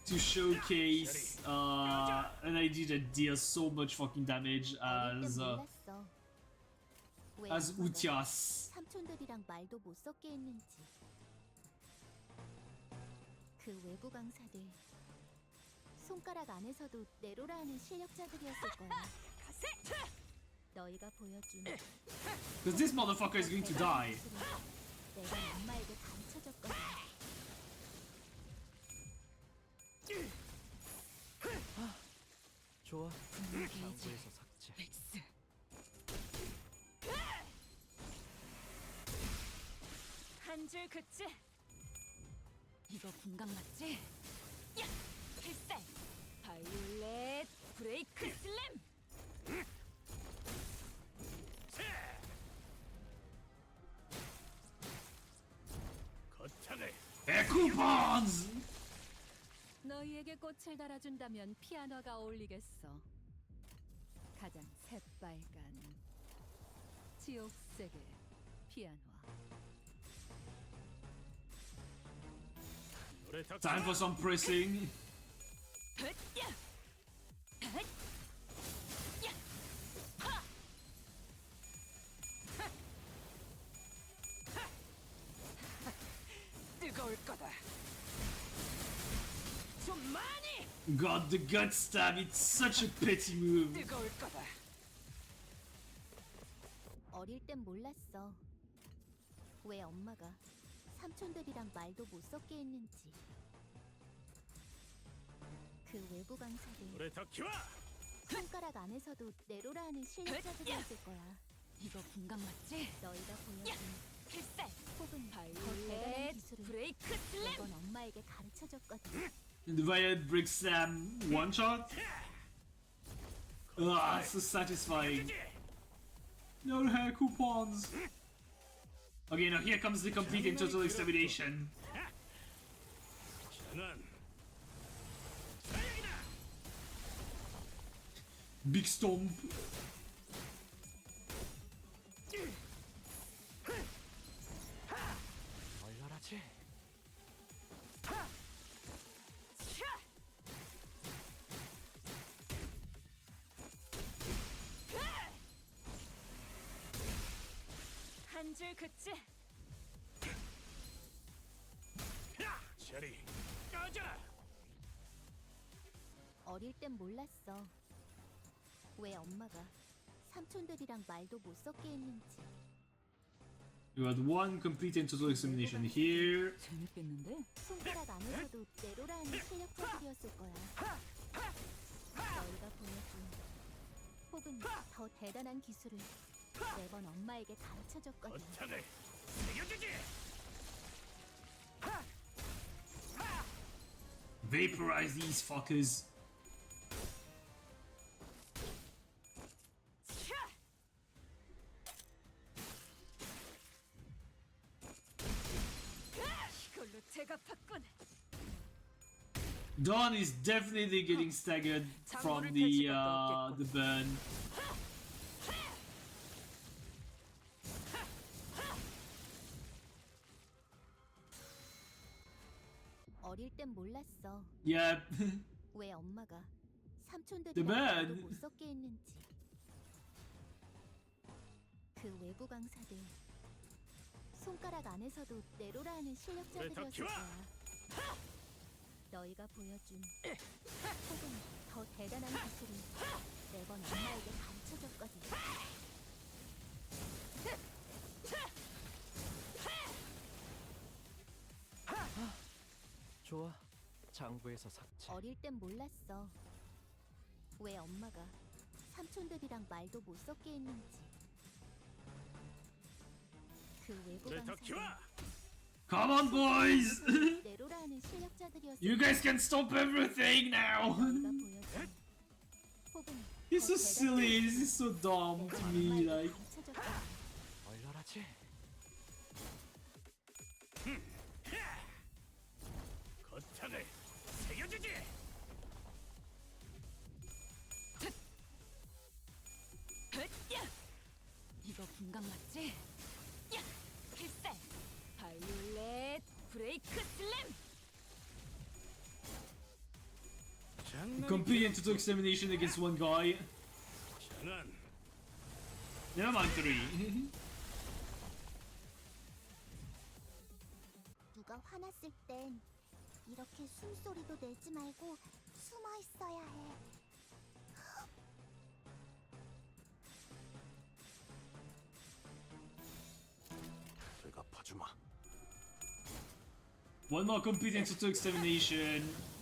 to showcase an idea that deals so much fucking damage 어릴 땐 몰랐어. 왜 as 엄마가 Outis. 삼촌들이랑 말도 못 섞게 했는지. 그 외부 강사들 손가락 안에서도 내로라 하는 실력자들이었을 거야. 너희가 보여준 Because this motherfucker is going to die. 내가 엄마에게 가르쳐줬거든. 좋아. 장부에서 삭제. 렉스. 한 줄 긋지. 이거 분광 맞지? 야! 필살! 바이올렛 브레이크 슬램! 거창해. Coupons! 너희에게 꽃을 달아준다면 피아노가 어울리겠어. 가장 새빨간 지옥색의 피아노. 노래 다 Time for some pressing. 헛야! 헛! 야! 하! 하! 하! 뜨거울 거다. 좀 많이 God, the gut stab, it's such a petty move. 뜨거울 거다. 어릴 땐 몰랐어. 왜 엄마가 삼촌들이랑 말도 못 섞게 했는지. 그 외부 강사들 노래 다 키워. 손가락 안에서도 내로라 하는 실력자들이었을 거야. 이거 분광 맞지? 너희가 보여준 필살! 혹은 더 대단한 바이올렛 기술을 브레이크 슬램! 매번 엄마에게 가르쳐줬거든. And the Violet Brick Sam one shot. Ah, so satisfying. No hair coupons. Okay, now here comes the complete and total extermination. 전환. Big stomp. 얼려라지. 한 줄 긋지. 저리 꺼져. 어릴 땐 몰랐어. 왜 엄마가 삼촌들이랑 말도 못 섞게 했는지. You had one complete and total extermination here. 재밌겠는데? 손가락 안에서도 내로라 하는 실력자들이었을 거야. 너희가 보여준 혹은 더 대단한 기술을 매번 엄마에게 가르쳐줬거든. 거창해. 새겨주지. Vaporize these fuckers. 이걸로 제가 팠군. Dawn is definitely getting staggered from the burn. 어릴 땐 몰랐어. Yeah. 왜 엄마가 The 삼촌들이랑 man. 말도 못 섞게 했는지. 그 외부 강사들 손가락 안에서도 내로라 하는 실력자들이었을 거야. 너희가 보여준 혹은 더 대단한 기술을 매번 엄마에게 가르쳐줬거든. 좋아. 장부에서 삭제. 어릴 땐 몰랐어. 왜 엄마가 삼촌들이랑 말도 못 섞게 했는지. 그 외부 노래 다 강사들 키워. Come on, boys! 내로라 하는 실력자들이었을 You guys can stop everything now! 너희가 보여준 혹은 He's so 더 silly, 대단한 this is so dumb to 매번 me, 엄마에게 like... 가르쳐줬거든. 얼려라지. 거창해. 새겨주지. 헛야! 이거 분광 맞지? 야! 필살! 바이올렛 브레이크 슬램! Competing total extermination against one guy. 난 Never mind 3. 누가 화났을 땐 이렇게 숨소리도 내지 말고 숨어 있어야 해. 대갚아주마. One more competing total extermination.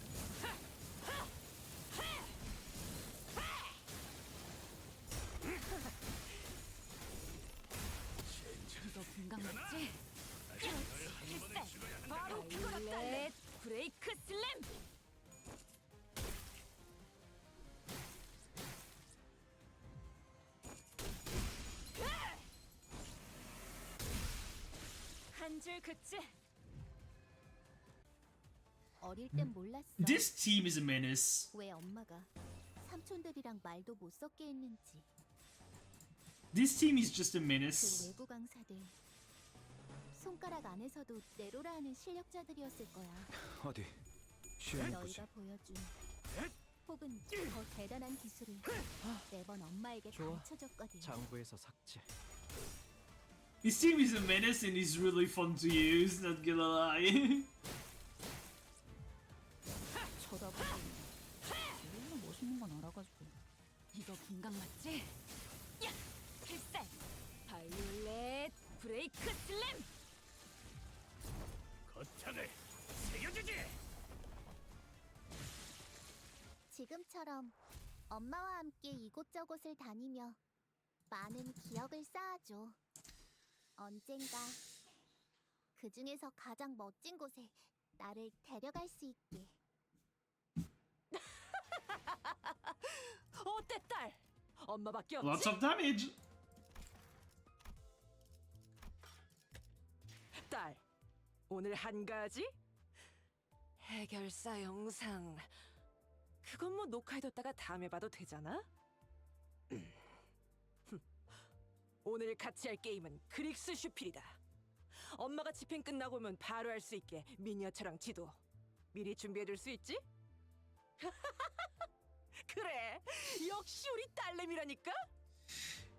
이거 분강 맞지? 필살! 바로 바이올렛 브레이크 슬램! 한 줄 그치? 어릴 땐 몰랐어. This team is a menace. 왜 엄마가 삼촌들이랑 말도 못 섞게 했는지. This team is just a 그 menace. 외부 강사들 손가락 안에서도 내로라 하는 실력자들이었을 거야. 어디 시험해보지. 너희가 보여준 혹은 더 대단한 기술을 매번 엄마에게 좋아. 가르쳐줬거든. 장부에서 삭제. This team is a menace and is really fun to use, not gonna lie. 쳐다보고 얼마나 멋있는 건 알아가지고. 이거 분강 맞지? 야! 필살! 바이올렛 브레이크 슬램! 거창을 새겨주지. 지금처럼 엄마와 함께 이곳저곳을 다니며 많은 기억을 쌓아줘. 언젠가 그 중에서 가장 멋진 곳에 나를 데려갈 수 있게. 어때 딸? 엄마밖에 없지? Lots of damage. 딸, 오늘 한 가지? 해결사 영상. 그건 뭐 녹화해뒀다가 다음에 봐도 되잖아? 오늘 같이 할 게임은 그릭스 슈필이다. 엄마가 집행 끝나고 오면 바로 할 수 있게 미니어처랑 지도 미리 준비해둘 수 있지? 그래, 역시 우리 딸내미라니까?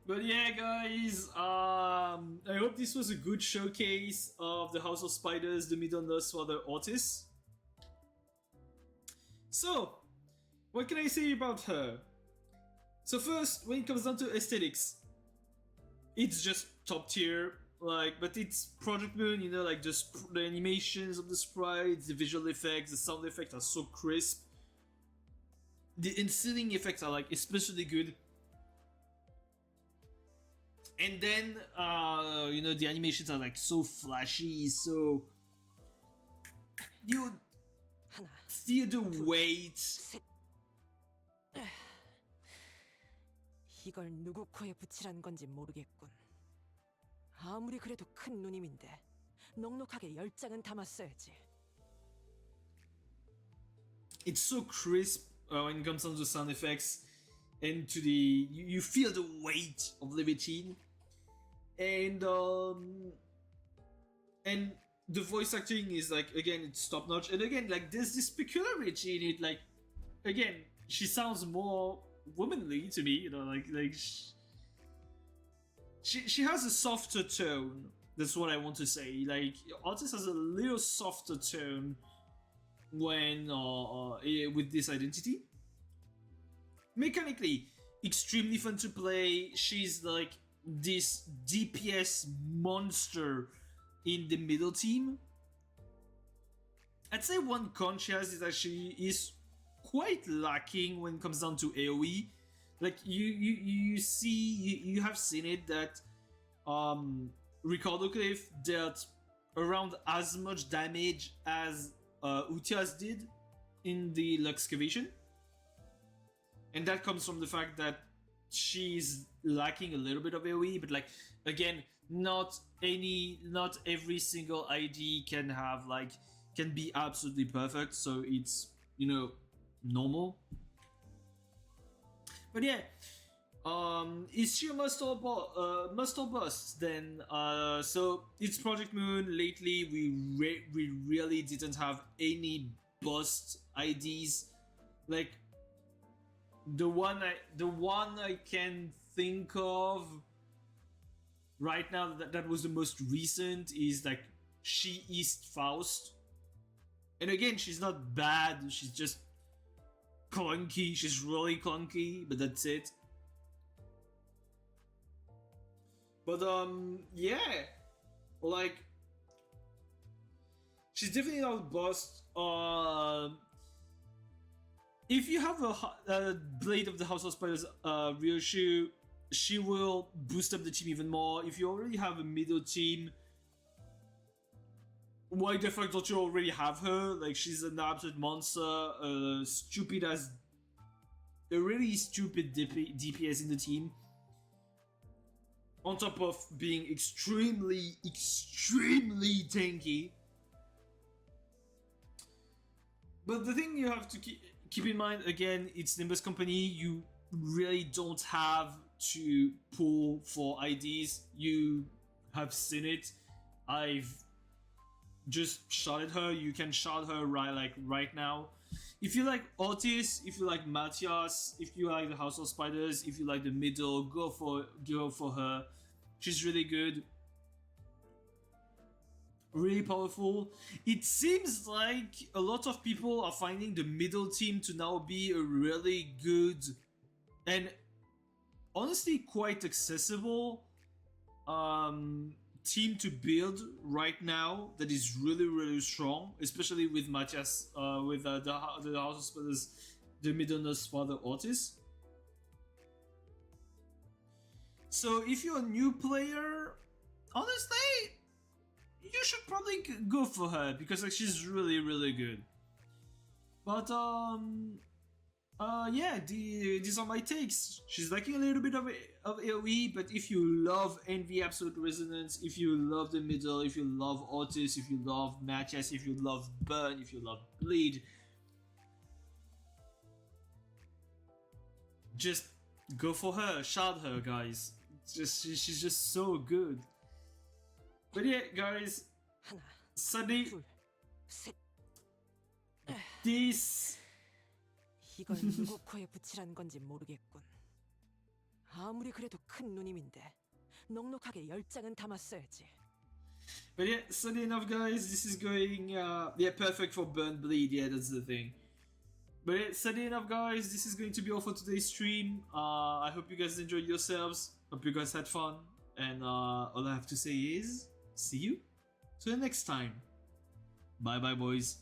But yeah, guys, I hope this was a good showcase of the House of Spiders, the middle Nursefather Outis. So, what can I say about her? So first, when it comes down to aesthetics, it's just top tier, like, but it's Project Moon, you know, like just the animations of the sprites, the visual effects, the sound effects are so crisp. The ensuing effects are like especially good. And then, you know, the animations are like so flashy, so you 하나, feel the weight. 셋. 이걸 누구 코에 붙이라는 건지 모르겠군. 아무리 그래도 큰 누님인데 넉넉하게 10장은 담았어야지. It's so crisp when it comes down to sound effects and to the you feel the weight of Levitine, and the voice acting is like, again, it's top notch, and again, like, there's this peculiarity in it, like, again, she sounds more womanly to me, you know, like she has a softer tone. That's what I want to say. Like, Artist has a little softer tone when with this identity. Mechanically, extremely fun to play. She's like this DPS monster in the middle team. I'd say one con she has is that she is quite lacking when it comes down to AoE. Like, you have seen it that Ricardo Cliff dealt around as much damage as Utias did in the Luxcavation, and that comes from the fact that she's lacking a little bit of AoE. But like, again, not every single ID can be absolutely perfect, so it's, you know, normal. But yeah, is she a must or bust then? So it's Project Moon. Lately we really didn't have any bust IDs. Like, the one I can think of right now that was the most recent is like She East Faust. And again, she's not bad, she's just clunky, she's really clunky, but that's it. But yeah, like she's definitely not bust. If you have a Blade of the House of Spiders Ryoshu, she will boost up the team even more. If you already have a middle team, why the fuck don't you already have her? Like, she's an absolute monster, stupid as a really stupid DPS in the team. On top of being extremely tanky. But the thing you have to keep in mind, again, it's Limbus company, you really don't have to pull for IDs. You have seen it. I've just shouted her. You can shout her right now. If you like Outis, if you like Matthias, if you like the House of Spiders, if you like the middle, go for her. She's really good. Really powerful. It seems like a lot of people are finding the middle team to now be a really good and honestly quite accessible team to build right now that is really strong, especially with Matthias, with the House of Spiders, the middle Nursefather Outis. So if you're a new player, honestly, you should probably go for her because like she's really good. But yeah, these are my takes. She's lacking a little bit of AoE, but if you love Envy Absolute Resonance, if you love the middle, if you love Outis, if you love Matthias, if you love Burn, if you love Bleed, just go for her, shout her, guys. She's just so good. But yeah, guys, 하나, Sunday, 둘, 셋. this 이걸 누구 코에 붙이라는 건지 모르겠군. 아무리 그래도 큰 누님인데 넉넉하게 10장은 담았어야지. But yeah, Sunday enough, guys. This is going, yeah, perfect for Burn Bleed. Yeah, that's the thing. But yeah, Sunday enough, guys. This is going to be all for today's stream. I hope you guys enjoyed yourselves. Hope you guys had fun. And all I have to say is, see you till next time. Bye bye, boys.